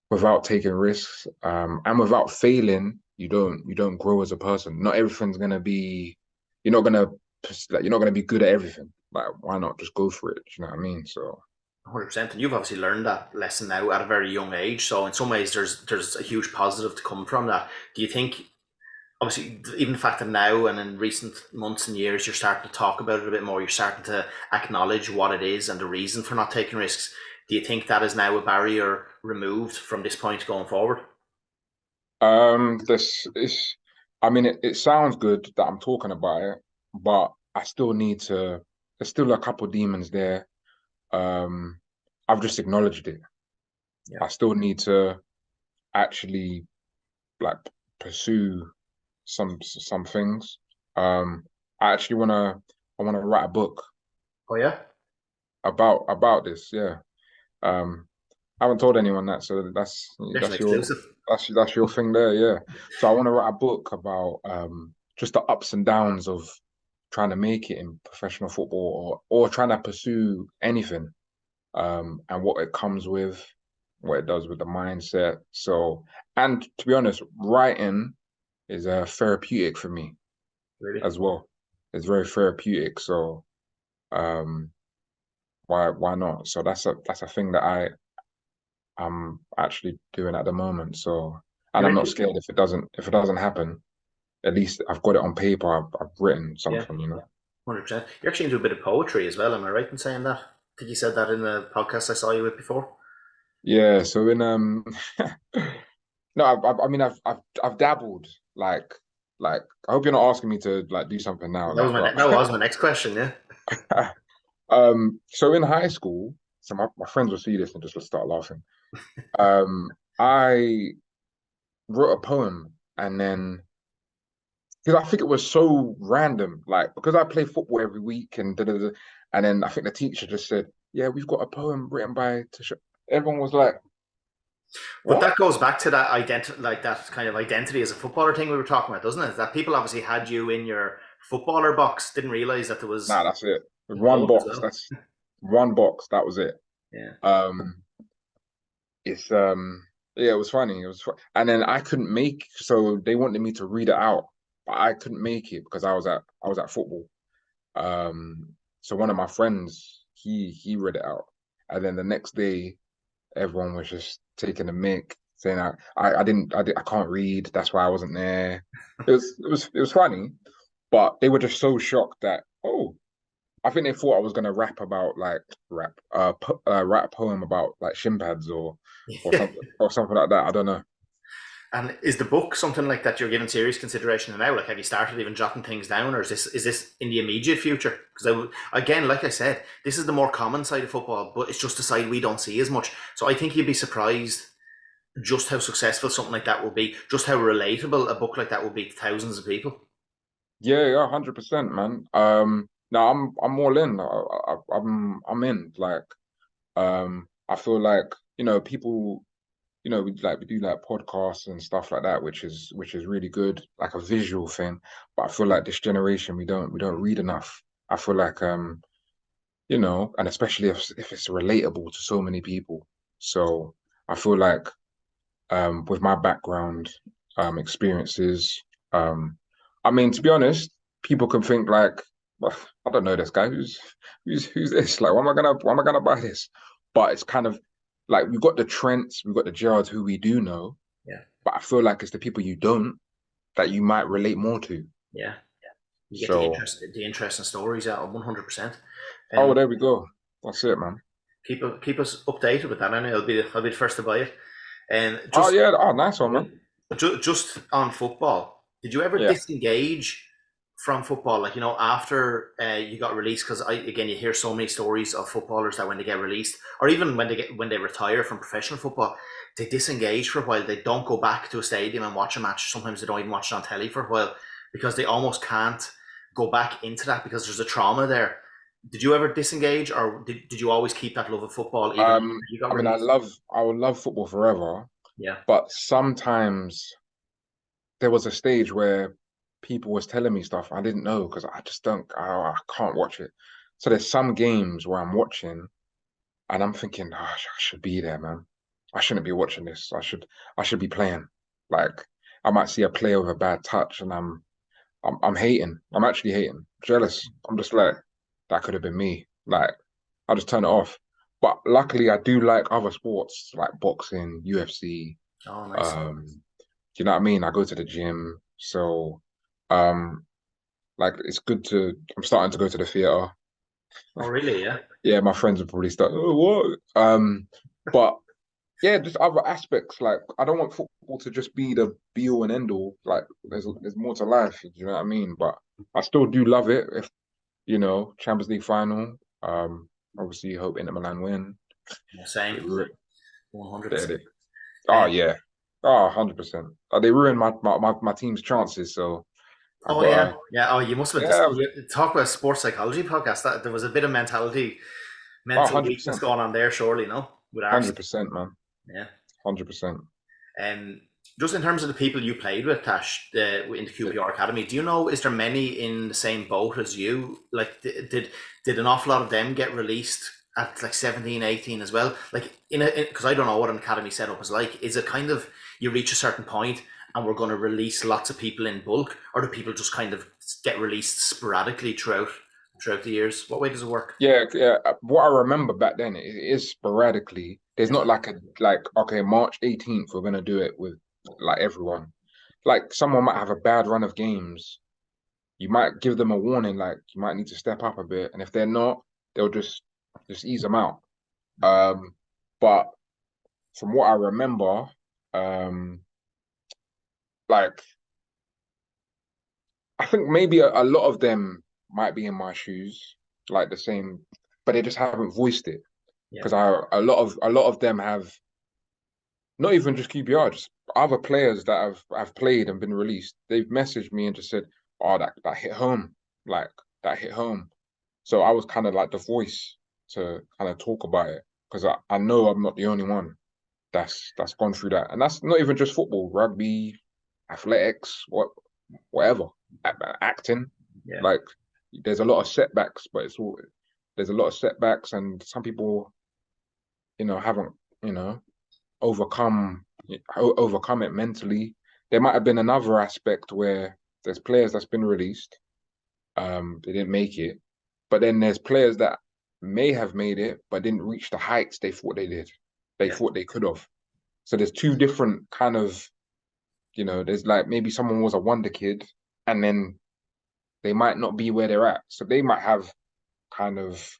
without taking risks and without failing, you don't grow as a person. Not everything's gonna be. You're not gonna like you're not gonna be good at everything. Like why not just go for it? Do you know what I mean? So 100%, and you've obviously learned that lesson now at a very young age. So in some ways, there's a huge positive to come from that. Do you think, obviously, even the fact that now and in recent months and years, you're starting to talk about it a bit more, you're starting to acknowledge what it is and the reason for not taking risks. Do you think that is now a barrier removed from this point going forward? this is. I mean, it sounds good that I'm talking about it, but I still need to. There's still a couple demons there. Um, I've just acknowledged it. Yeah. I still need to actually like pursue some things. Um, I actually I wanna write a book Oh yeah, about this. Yeah. Um, I haven't told anyone that, so there's an that's your exclusive. that's your thing there. Yeah. So I want to write a book about just the ups and downs of trying to make it in professional football or trying to pursue anything and what it comes with, what it does with the mindset. So, and to be honest, writing. is therapeutic for me Really? as well. It's very therapeutic. So um, why not? So that's a thing that I'm actually doing at the moment. So, and You're I'm not into scared if it doesn't happen. At least I've got it on paper. I've written yeah, something, you know. 100%. You're actually into a bit of poetry as well. Am I right in saying that? I think you said that in the podcast I saw you with before. Yeah. So in no, I mean I've dabbled like I hope you're not asking me to like do something now, That was like, my but that was my next question. Yeah. so in high school, so my friends will see this and just start laughing. I wrote a poem and then because I think it was so random, like because I play football every week and da, da, da, and then I think the teacher just said, "Yeah, we've got a poem written by Tash." Everyone was like, But "What?" that goes back to that like that kind of identity as a footballer thing we were talking about, doesn't it? That people obviously had you in your footballer box, didn't realize that there was Nah, that's it. a One poem as box. well. That's one box. That was it. Yeah. Um, it's yeah, it was funny. And then I couldn't make, so they wanted me to read it out, but I couldn't make it because I was at football. Um, so one of my friends, he read it out, and then the next day, everyone was just taking a mick, saying I can't read. That's why I wasn't there. It was funny, but they were just so shocked that oh, I think they thought I was gonna rap about like rap a poem about like shin pads or something like that. I don't know. And is the book something like that you're giving serious consideration now? Like, have you started even jotting things down, or is this in the immediate future? Because again, like I said, this is the more common side of football, but it's just a side we don't see as much. So I think you'd be surprised just how successful something like that will be, just how relatable a book like that will be to thousands of people. Yeah, yeah, 100%, man. No, I'm all in. I'm in. Like, I feel like people. We do like podcasts and stuff like that, which is really good, like a visual thing. But I feel like this generation we don't read enough. I feel like and especially if it's relatable to so many people. So I feel like with my background, experiences, I mean to be honest, people can think like, well, I don't know this guy. Who's this? Like, why am I gonna buy this? But it's kind of like we've got the Trents, we've got the Gerrards who we do know, Yeah, but I feel like it's the people you don't that you might relate more to. yeah. You get So, the interesting stories out of 100%. oh, And there we go. That's it, man. keep us updated with that. I know I'll be the first to buy it. And Oh yeah, oh nice one, man. just on football, did you ever Yeah. disengage from football? Like after you got released, because again you hear so many stories of footballers that when they get released, or even when they retire from professional football, they disengage for a while. They don't go back to a stadium and watch a match. Sometimes they don't even watch it on telly for a while because they almost can't go back into that because there's a trauma there. Did you ever disengage, or did you always keep that love of football even after you got I mean, released? I would love football forever, Yeah, but sometimes there was a stage where people was telling me stuff I didn't know because I just don't, I can't watch it. So there's some games where I'm watching and I'm thinking, oh, I should be there, man. I shouldn't be watching this. I should be playing. Like I might see a player with a bad touch and I'm hating. I'm actually hating, jealous. I'm just like, that could have been me. Like I'll just turn it off. But luckily, I do like other sports like boxing, UFC. oh nice. Do you know what I mean? I go to the gym, so um, like it's good to. I'm starting to go to the theater. Oh really? Yeah. Yeah, my friends will probably start. Oh, what? But yeah, just other aspects. Like I don't want football to just be the be all and end all. Like there's more to life. Do you know what I mean? But I still do love it. If Champions League final. Obviously hope Inter Milan win. Yeah, same. They ru- they, 100%. they, oh yeah. Oh, 100%. They ruined my team's chances, so I Oh yeah, gotta yeah. Oh, you must have yeah, talk about a sports psychology podcast. That there was a bit of oh, mental weakness 100%. going on there. Surely, no, with Arsenal. 100%, man. Yeah. 100%. And just in terms of the people you played with, Tash, in the QPR Academy, do you know is there many in the same boat as you? Like, did an awful lot of them get released at like 17, 18 as well? Like, because I don't know what an academy setup is like. Is it kind of you reach a certain point and we're going to release lots of people in bulk, or do people just kind of get released sporadically throughout the years? What way does it work? Yeah, yeah. What I remember back then, it is sporadically. There's Yeah, not like a like okay, March 18th, we're gonna do it with like everyone. Like someone might have a bad run of games. You might give them a warning, like you might need to step up a bit. And if they're not, they'll just ease them out. But from what I remember, um, like I think maybe a lot of them might be in my shoes, like the same, but they just haven't voiced it yeah, because I a lot of them have not even just QPR, just other players that have played and been released. They've messaged me and just said, "Oh, that hit home, like that hit home." So I was kind of like the voice to kind of talk about it because I know I'm not the only one that's gone through that, and that's not even just football, rugby, athletics, whatever, acting. yeah. Like there's a lot of setbacks, but it's all there's a lot of setbacks, and some people, haven't, you know, overcome it mentally. There might have been another aspect where there's players that's been released, they didn't make it, but then there's players that may have made it but didn't reach the heights they thought they did. They Yeah. thought they could have. So there's two different kind of, there's like maybe someone was a wonder kid and then they might not be where they're at. So they might have kind of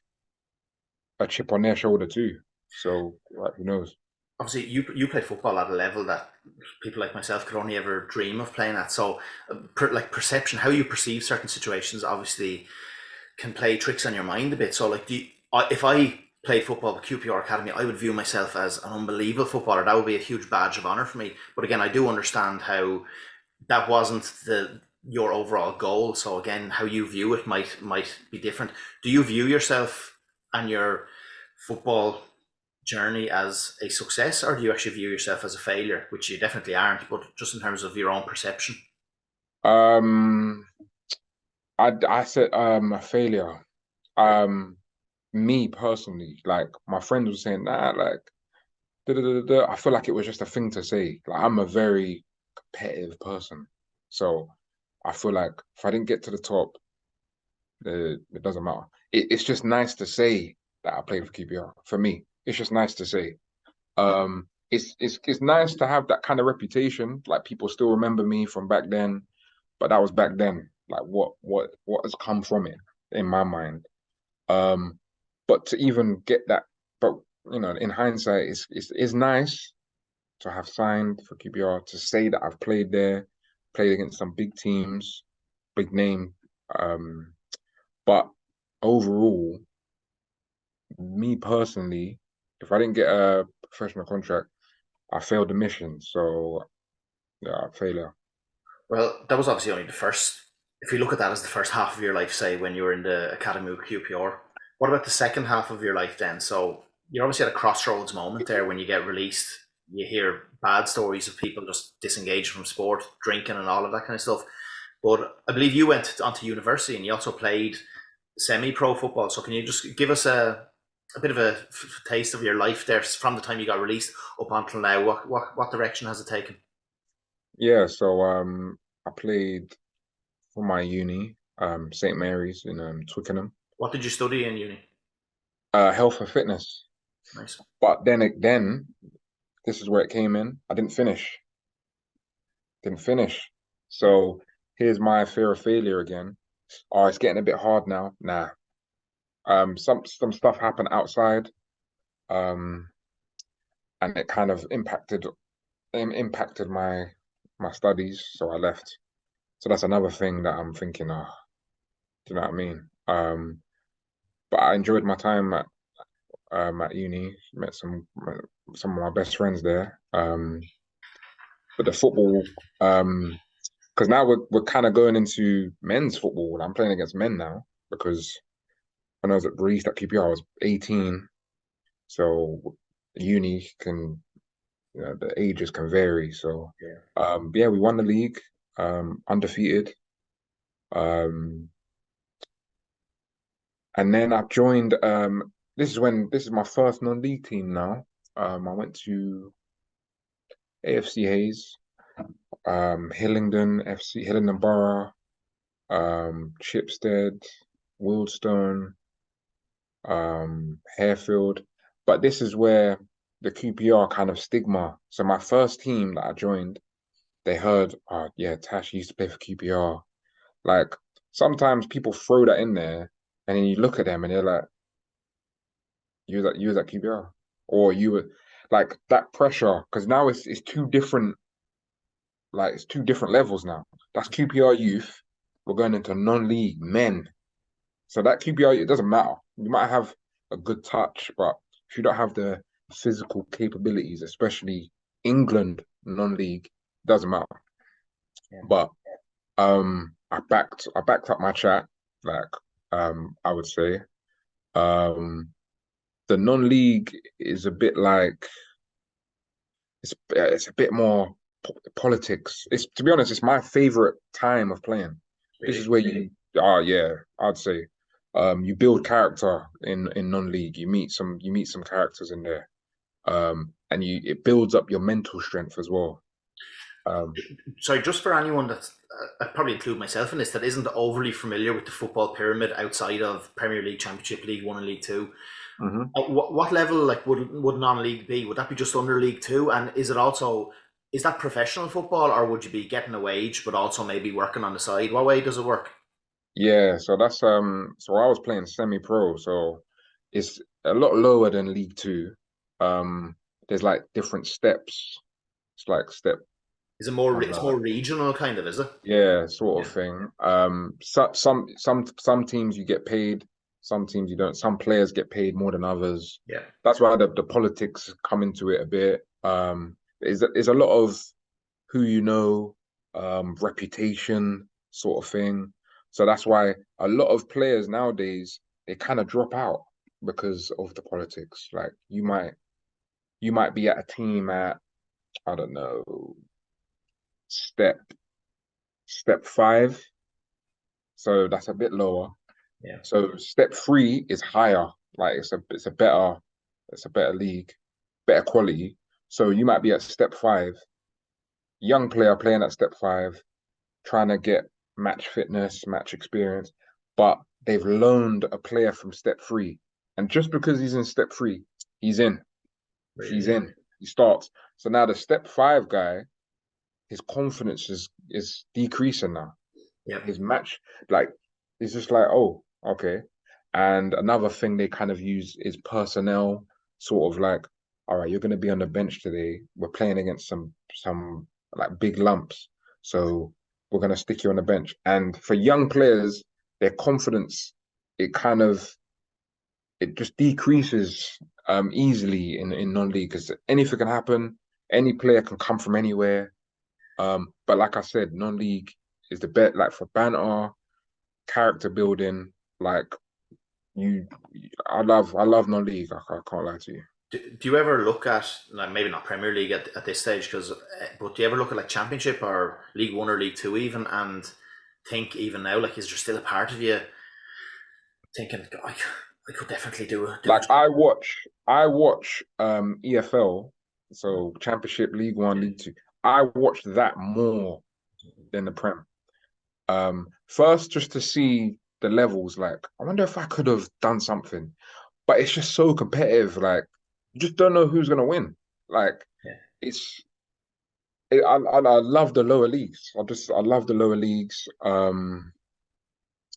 a chip on their shoulder too. So like, who knows? Obviously, you play football at a level that people like myself could only ever dream of playing at. So, like perception, how you perceive certain situations, obviously can play tricks on your mind a bit. So, like, if I played football with QPR Academy, I would view myself as an unbelievable footballer. That would be a huge badge of honor for me. But again, I do understand how that wasn't the your overall goal. So again, how you view it might be different. Do you view yourself and your football journey as a success, or do you actually view yourself as a failure, which you definitely aren't, but just in terms of your own perception? Um, I said a failure. Right. Um, Me personally, like my friends were saying that, like da, da, da, da, da. I feel like it was just a thing to say. Like I'm a very competitive person, so I feel like if I didn't get to the top, it doesn't matter. It's just nice to say that I played for QPR. For me, it's just nice to say. It's nice to have that kind of reputation. Like people still remember me from back then, but that was back then. Like what has come from it in my mind. Um, but to even get that, but in hindsight, it's nice to have signed for QPR, to say that I've played there, played against some big teams, big name. Um, but overall, me personally, if I didn't get a professional contract, I failed the mission. So yeah, failure. Well, that was obviously only the first. If you look at that as the first half of your life, say when you were in the academy with QPR, what about the second half of your life then? So you're obviously at a crossroads moment there when you get released. You hear bad stories of people just disengaged from sport, drinking, and all of that kind of stuff. But I believe you went on to university and you also played semi-pro football. So can you just give us a bit of a taste of your life there from the time you got released up until now? What direction has it taken? Yeah, so I played for my uni, St. Mary's in Twickenham, What did you study in uni? health and fitness. Nice. But then this is where it came in. I didn't finish. Didn't finish. So here's my fear of failure again. Oh, it's getting a bit hard now. Nah. Some stuff happened outside, um, and it kind of impacted my studies, so I left. So that's another thing that I'm thinking, do you know what I mean? But I enjoyed my time at uni, met some of my best friends there. But the football, because now we're kind of going into men's football. I'm playing against men now because when I was at Breeze at QPR, I was 18. So uni can, the ages can vary. So Yeah. yeah, we won the league, undefeated. Um, and then I joined. This is my first non-league team now. I went to AFC Hayes. Hillingdon FC, Hillingdon Borough, Chipstead, Wildstone, Harefield. But this is where the QPR kind of stigma. So my first team that I joined, they heard, oh yeah, Tash used to play for QPR. Like sometimes people throw that in there, and then you look at them and they're like, you was at QPR, or you were like that pressure because now it's two different it's two different levels now. That's QPR youth. We're going into non-league men. So that QPR, it doesn't matter. You might have a good touch, but if you don't have the physical capabilities, especially England non-league, it doesn't matter. Yeah. But I backed up my chat, like I would say. Um the non-league is a bit like it's a bit more politics. It's to be honest, it's my favorite time of playing. This is Really? where yeah, I'd say you build character in non-league. You meet some characters in there. And it builds up your mental strength as well. Sorry, just for anyone that's, I'd probably include myself in this, that isn't overly familiar with the football pyramid outside of Premier League, Championship, League One, and League Two. Mhm. What level like would non-league be? Would that be just under League Two? And is it also, is that professional football, or would you be getting a wage but also maybe working on the side? What way does it work? Yeah, so that's so I was playing semi-pro, so it's a lot lower than League Two. There's like different steps. It's like step Is it more? I don't It's know. more regional, kind of, is it? Yeah, sort Yeah, of thing. Some teams you get paid, some teams you don't. Some players get paid more than others. yeah, That's why the politics come into it a bit. There's a lot of who you know, reputation sort of thing. So that's why a lot of players nowadays they kind of drop out because of the politics. Like you might be at a team at I don't know step step five, so that's a bit lower. yeah, So step three is higher. Like it's a better league, better quality. So you might be at step five, young player playing at step five, trying to get match fitness, match experience, but they've loaned a player from step three. And just because he's in step three, he's in. He's really. in. He starts. So now the step five guy, his confidence is decreasing now. Yeah, His match, like, it's just like, oh, okay. And another thing they kind of use is personnel, sort of like, all right, you're going to be on the bench today. We're playing against some like big lumps, so we're going to stick you on the bench. And for young players, their confidence, it kind of it just decreases easily in non-league because anything can happen. Any player can come from anywhere. But like I said, non-league is the bet. Like for banter, character building. Like you, I love non-league. I can't lie to you. do you ever look at, like, maybe not Premier League at this stage, because but do you ever look at like Championship or League One or League Two even, and think even now, like, is there still a part of you thinking, I could definitely do Like it? I watch EFL, so Championship, League One, League Two. I watch that more than the Prem. First just to see the levels. Like I wonder if I could have done something, but it's just so competitive. Like you just don't know who's gonna win. Like Yeah, it's I love the lower leagues. I love the lower leagues.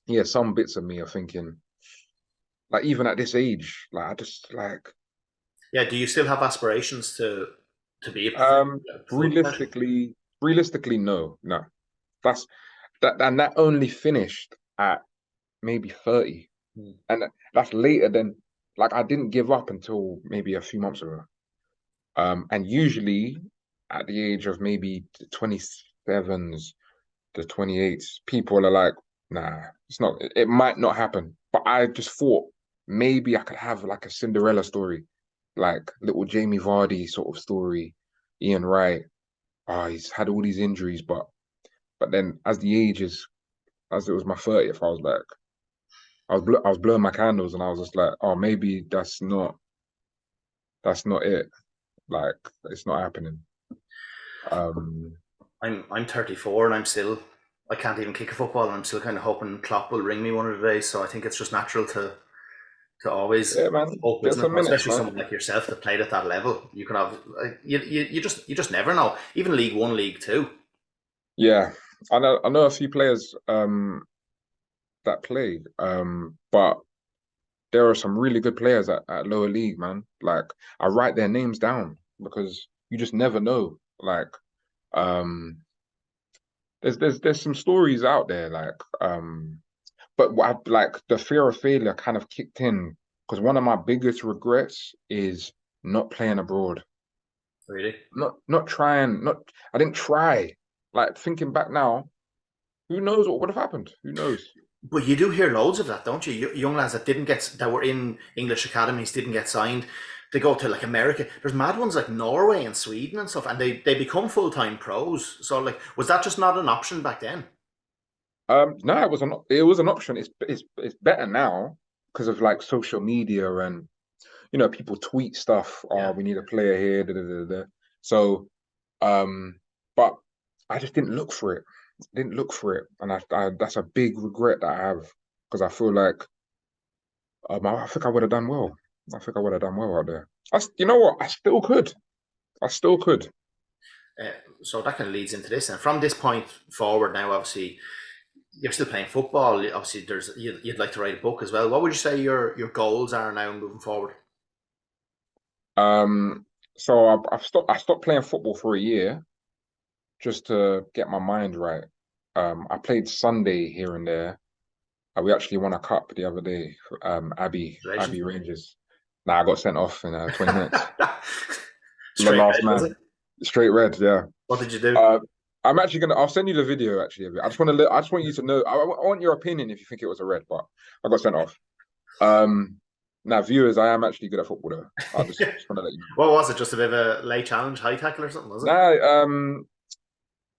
Yeah, some bits of me are thinking like even at this age, like I just like yeah. Do you still have aspirations to be a um full professional? realistically no. That's and that only finished at maybe 30. Hmm. And that's later than like I didn't give up until maybe a few months ago. And usually at the age of maybe the 27s, the 28s, people are like, nah, it's not, it might not happen. But I just thought maybe I could have like a Cinderella story, like little Jamie Vardy sort of story, Ian Wright. Oh, he's had all these injuries, but then as the ages, as it was my 30th, I was like, I was blowing my candles and I was just like, oh, maybe that's not it. Like it's not happening. Um, I'm 34 and I can't even kick a football, and I'm still kind of hoping Klopp will ring me one of the days. So I think it's just natural to always Yeah, man. hope, Get isn't it? some minutes, Especially man. someone like yourself that played at that level. You can have like, you just never know. Even League One, League Two. Yeah, I know a few players that play, but there are some really good players at lower league, man. Like I write their names down because you just never know. Like um, there's some stories out there, but like the fear of failure kind of kicked in because one of my biggest regrets is not playing abroad. Really. Not trying, not I didn't try. Like thinking back now, who knows what would have happened? Who knows? But you do hear loads of that, don't you? Young lads that were in English academies didn't get signed. They go to like America. There's mad ones like Norway and Sweden and stuff, and they become full-time pros. So like, was that just not an option back then? No, it was an option. It's better now because of like social media and people tweet stuff. Oh, Yeah. we need a player here. Da, da, da, da. So, um, but I just didn't look for it. Didn't look for it, and I that's a big regret that I have because I feel like I think I would have done well. I think I would have done well out there. You know what? I still could. I still could. Uh, so that kind of leads into this, and from this point forward, now obviously you're still playing football. Obviously, you'd like to write a book as well. What would you say your goals are now moving forward? Um, so I've stopped. I stopped playing football for a year just to get my mind right. I played Sunday here and there. We actually won a cup the other day. Abbey Congratulations. Rangers. Nah, I got sent off in 20 minutes. The Straight last red, was man, it? straight red. Yeah. What did you do? Uh, I'm actually gonna. I'll send you the video actually of it. I just want you to know. I want your opinion if you think it was a red, but I got sent off. Um, Now viewers, I am actually good at football though. I just want to let you know. What was it? Just a bit of a late challenge, high tackle or something, was it? Nah,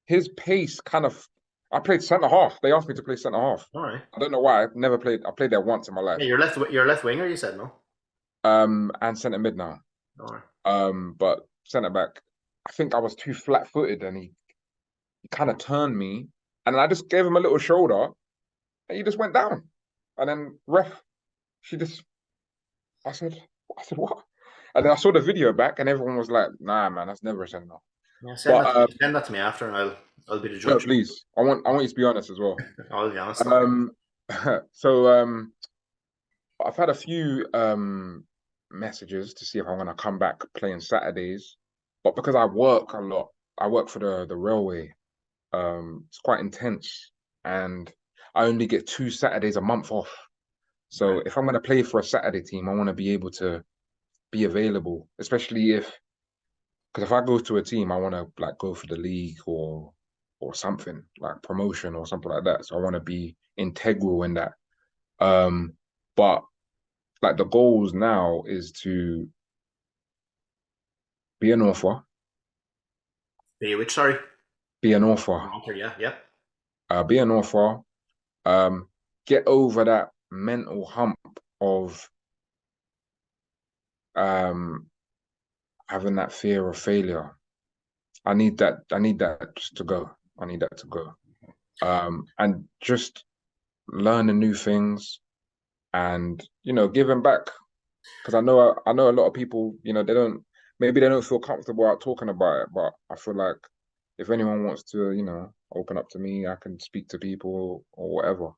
his pace kind of. I played centre half. They asked me to play centre half. All right. I don't know why. I've never played. I played there once in my Yeah, life. you're left winger. You said no. And centre mid now. All right. But centre back. I think I was too flat-footed, and he kind of turned me, and I just gave him a little shoulder, and he just went down. And then ref, she just. I said, what? And then I saw the video back, and everyone was like, "Nah, man, that's never a centre." Yeah, send But that to me. Send that to me after, and I'll be the no, judge. please, I want you to be honest as well. I'll be honest. Um, so I've had a few messages to see if I'm gonna come back playing Saturdays, but because I work a lot, I work for the railway. It's quite intense, and I only get 2 Saturdays a month off. So Right. if I'm gonna play for a Saturday team, I want to be able to be available, especially because if I go to a team, I want to like go for the league or something like promotion or something like that. So I want to be integral in that. Um, but like the goals now is to be an author, Be you which? Sorry. be an author, Walter. Yeah. Yeah. be an author, um, get over that mental hump of um having that fear of failure. I need that just to go. I need that to go. And just learning new things and giving back because I know a lot of people they don't feel comfortable out talking about it, but I feel like if anyone wants to open up to me, I can speak to people or whatever.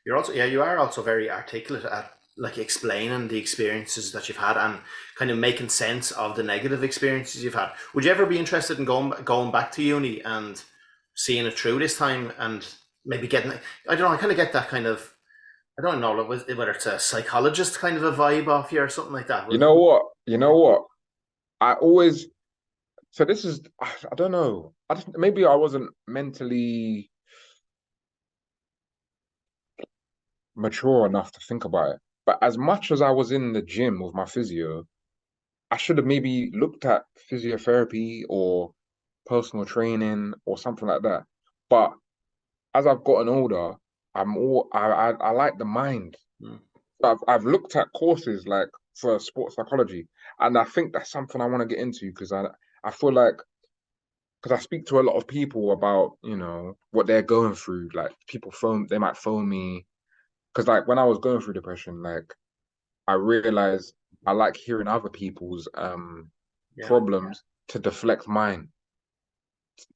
You are also very articulate at like explaining the experiences that you've had and kind of making sense of the negative experiences you've had. Would you ever be interested in going back to uni and seeing it through this time and maybe getting? I don't know. I kind of get that kind of. I don't know whether it's a psychologist kind of a vibe off you or something like that. You know what? You know what? I always so this is I don't know. I just maybe I wasn't mentally mature enough to think about it. But as much as I was in the gym with my physio, I should have maybe looked at physiotherapy or personal training or something like that. But as I've gotten older, I like the mind. Hmm. I've looked at courses like for sports psychology, and I think that's something I want to get into because I feel like because I speak to a lot of people about, what they're going through. Like they might phone me. Because like when I was going through depression, like I realized I like hearing other people's Yeah, problems to deflect mine.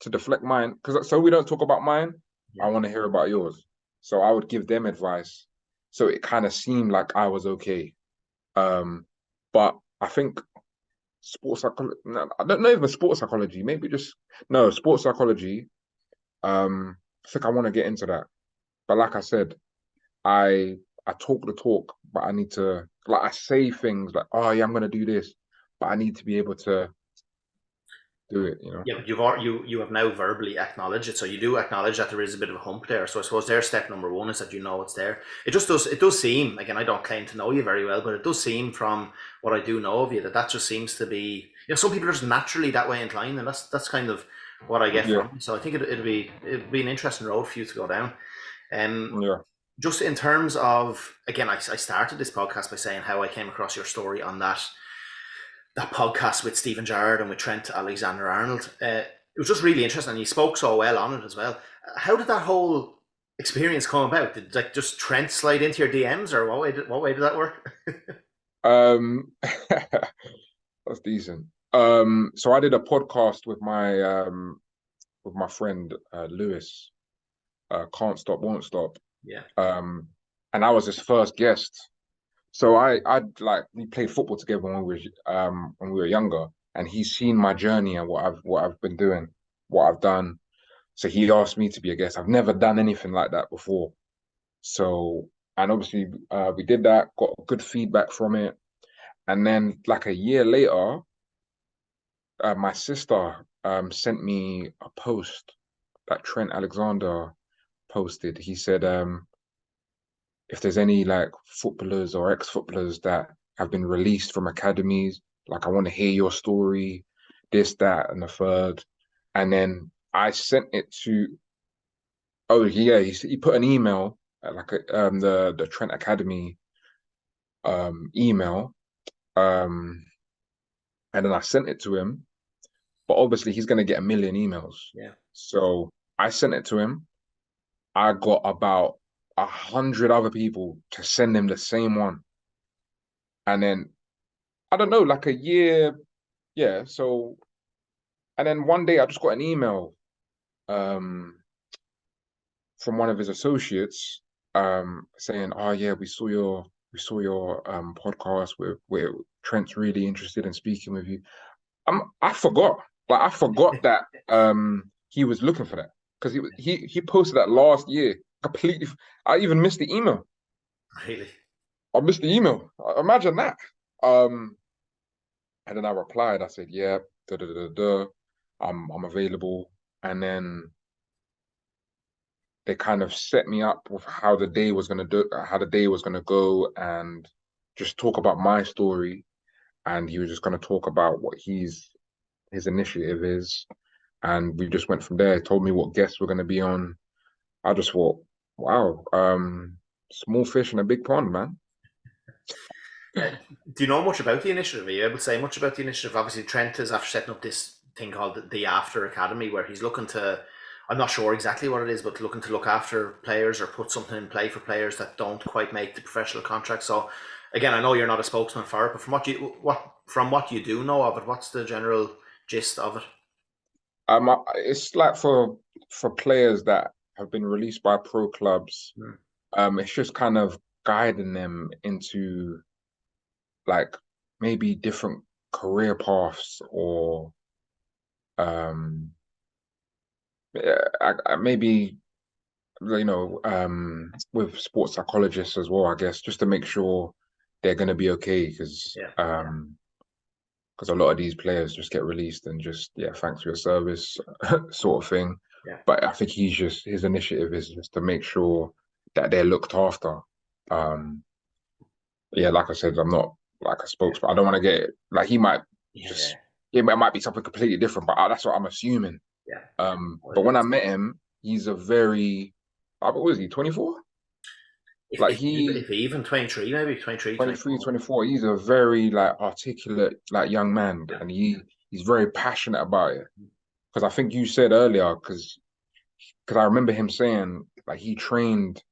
To deflect mine. Because so we don't talk about mine, I yeah, want to hear about yours. So I would give them advice. So it kind of seemed like I was okay. But I think sports psychology, I don't know even sports psychology, maybe just no, sports psychology. I think I want to get into that. But like I said, I I talk the talk, but I need to like I say things like, oh yeah, I'm gonna do this, but I need to be able to do it. yeah. But you have now verbally acknowledged it, so you do acknowledge that there is a bit of a hump there. So I suppose their step number one is that you know it's there. It does seem, again, I don't claim to know you very well, but it does seem from what I do know of you that just seems to be, some people are just naturally that way inclined, and that's kind of what I get Yeah, from you. So I think it'd be an interesting road for you to go down. Um, yeah, just in terms of, again, I started this podcast by saying how I came across your story on that podcast with Stephen Jarrett and with Trent Alexander Arnold. It was just really interesting, and you spoke so well on it as well. How did that whole experience come about? Did like just Trent slide into your DMs, or what way did that work? that's decent. So I did a podcast with my friend Lewis, Can't Stop, Won't Stop. Yeah, Um, and I was his first guest. So I like we played football together when we were younger, and he's seen my journey and what I've been doing, what I've done. So he asked me to be a guest. I've never done anything like that before. So and obviously we did that, got good feedback from it, and then like a year later, my sister sent me a post that Trent Alexander posted. He said if there's any like footballers or ex-footballers that have been released from academies, like I want to hear your story, this, that, and the third. And then I sent it to, oh yeah, he put an email, the Trent Academy email, um, and then I sent it to him. But obviously he's gonna get a million emails. yeah. So I sent it to him. I got about 100 other people to send him the same one. And then I don't know, like a year, yeah. So, and then one day I just got an email um, from one of his associates saying, "Oh yeah, we saw your podcast. We're Trent's really interested in speaking with you." I forgot, like I forgot that he was looking for that because he posted that last year. Completely, I even missed the email. Really? I missed the email. Imagine that. Um, And then I replied, I said, yeah, da da da da, I'm available. And then they kind of set me up with how the day was gonna go, and just talk about my story. And he was just gonna talk about what his initiative is. And we just went from there. He told me what guests we're gonna be on. I just thought, wow, small fish in a big pond, man. Uh, do you know much about the initiative? Are you able to say much about the initiative? Obviously, Trent is after setting up this thing called the After Academy, where he's looking to, I'm not sure exactly what it is, but looking to look after players or put something in play for players that don't quite make the professional contract. So, again, I know you're not a spokesman for it, but from what you do know of it, what's the general gist of it? It's like for players that have been released by pro clubs. Hmm. It's just kind of guiding them into like maybe different career paths or um maybe with sports psychologists as well, I guess, just to make sure they're going to be okay Yeah, because a lot of these players just get released and just, yeah, thanks for your service sort of thing. yeah, But I think his initiative is just to make sure that they're looked after. Um, yeah, like I said, I'm not like a yeah, spokesman. I don't want to get like he might yeah, just it might be something completely different, but that's what I'm assuming. yeah. But Well, when I met him, he's a very, what was he, 24? if, Like if, even- he if even 23, maybe 23, 23, 24. 24. He's a very like articulate like young man, Yeah. and he's very passionate about it. because I think you said earlier, because I remember him saying like he trained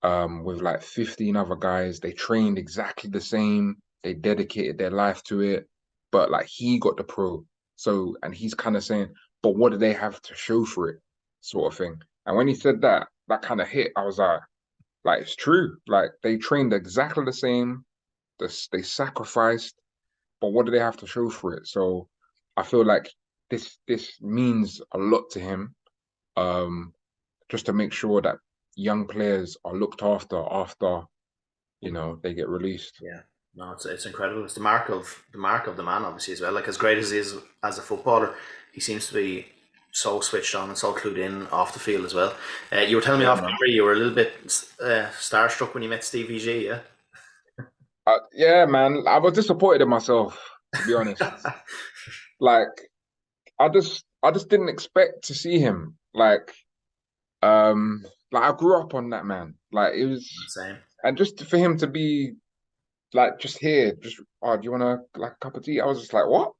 with like 15 other guys. They trained exactly the same. They dedicated their life to it, but like he got the pro. So, and he's kind of saying, but what do they have to show for it, sort of thing. And when he said that, that kind of hit. I was like it's true. Like they trained exactly the same. They sacrificed, but what do they have to show for it? So, I feel like this means a lot to him. Um, just to make sure that young players are looked after they get released. Yeah, no, it's incredible. It's the mark of the man, obviously, as well. Like, as great as he is as a footballer, he seems to be so switched on and so clued in off the field as well. You were telling me Yeah, off man. camera you were a little bit starstruck when you met Stevie G, yeah? Yeah, man. I was disappointed in myself, to be honest. Like, I just didn't expect to see him. Like I grew up on that man. Like it was, Same. and just for him to be like just here, just do you want like a cup of tea? I was just like, what?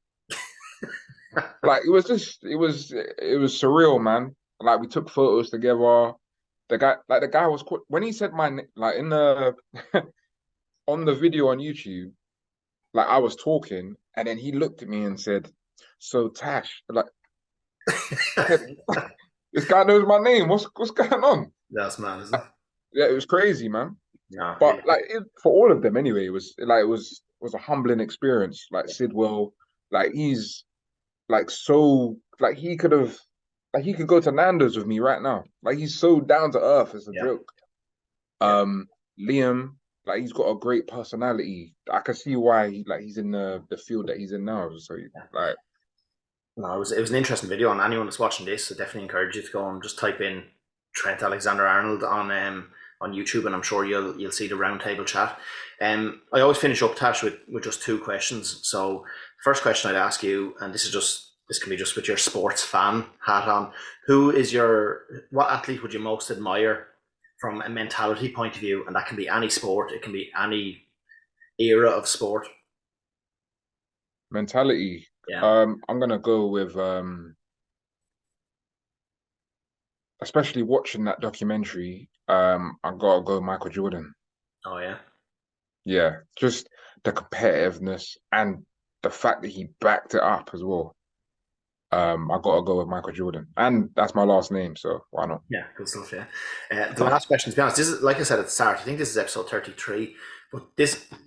Like it was surreal, man. Like we took photos together. The guy was when he said my like in the on the video on YouTube, like I was talking, and then he looked at me and said, "So Tash, like this guy knows my name. What's going on?" That's mad, isn't it? Yeah, it was crazy, man. No, But really. like for all of them anyway, it was a humbling experience. Like Sidwell, like he's like so like he could go to Nando's with me right now. Like he's so down to earth. It's a Yeah, joke. yeah. Liam, like he's got a great personality. I can see why he's in the field that he's in now. So like No, it was an interesting video, and anyone that's watching this, I definitely encourage you to go and just type in Trent Alexander-Arnold on YouTube, and I'm sure you'll see the roundtable chat. I always finish up, Tash, with just two questions. So, first question I'd ask you, and this can be just with your sports fan hat on. What athlete would you most admire from a mentality point of view? And that can be any sport, it can be any era of sport. mentality. Yeah. I'm gonna go with especially watching that documentary. I gotta go Michael Jordan. Oh yeah. Yeah, just the competitiveness and the fact that he backed it up as well. I gotta go with Michael Jordan, and that's my last name, so why not? Yeah, good stuff. Yeah. The last question, to be honest, this is like I said at the start. I think this is episode 33, but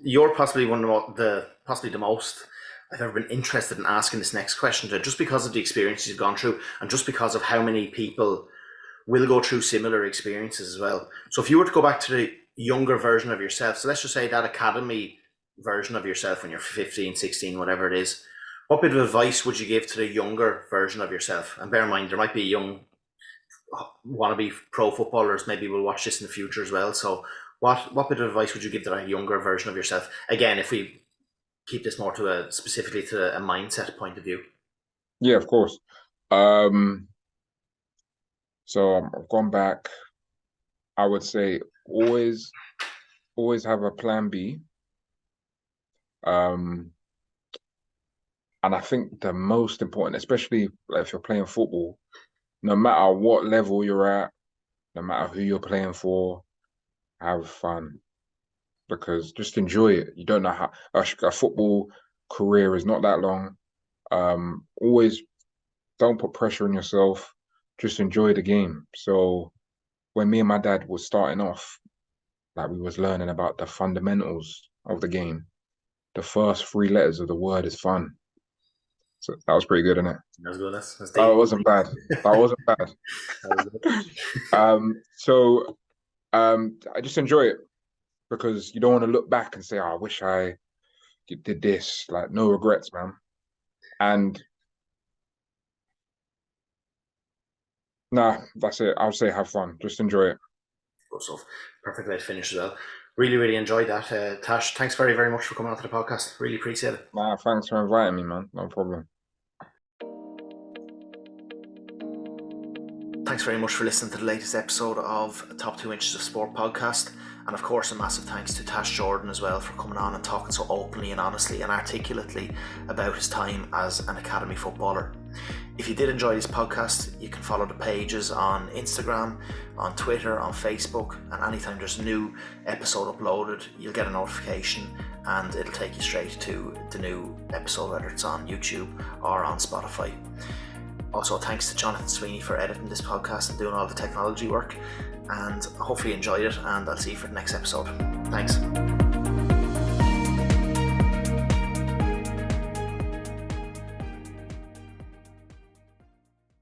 you're possibly one of possibly the most I've ever been interested in asking this next question to, just because of the experiences you've gone through, and just because of how many people will go through similar experiences as well. So, if you were to go back to the younger version of yourself, so let's just say that academy version of yourself when you're 15, 16, whatever it is, what bit of advice would you give to the younger version of yourself? And bear in mind, there might be young wannabe pro footballers maybe will watch this in the future as well. So, what bit of advice would you give to that younger version of yourself? Again, if we keep this more to specifically to a mindset point of view. Yeah, of course. Um, so I've gone back. I would say always have a plan B. Um, and I think the most important, especially like if you're playing football, no matter what level you're at, no matter who you're playing for, have fun because just enjoy it. You don't know how a football career is not that long. Always don't put pressure on yourself. Just enjoy the game. So when me and my dad was starting off, like we was learning about the fundamentals of the game. The first three letters of the word is fun. So that was pretty good, isn't it? That was good. That's That deep. wasn't bad. That wasn't bad. That was good. So I just enjoy it because you don't want to look back and say, oh, I wish I did this. Like no regrets, man. And nah, that's it. I'll say have fun. Just enjoy it. Good stuff. Perfect way to finish as well. Really, really enjoyed that. Tash, thanks very, very much for coming on to the podcast. Really appreciate it. Nah, thanks for inviting me, man. No problem. Thanks very much for listening to the latest episode of Top 2 Inches of Sport podcast. And of course, a massive thanks to Tash Jordan as well for coming on and talking so openly and honestly and articulately about his time as an academy footballer. If you did enjoy this podcast, you can follow the pages on Instagram, on Twitter, on Facebook, and anytime there's a new episode uploaded, you'll get a notification and it'll take you straight to the new episode, whether it's on YouTube or on Spotify. Also, thanks to Jonathan Sweeney for editing this podcast and doing all the technology work, and hopefully you enjoyed it, and I'll see you for the next episode. Thanks.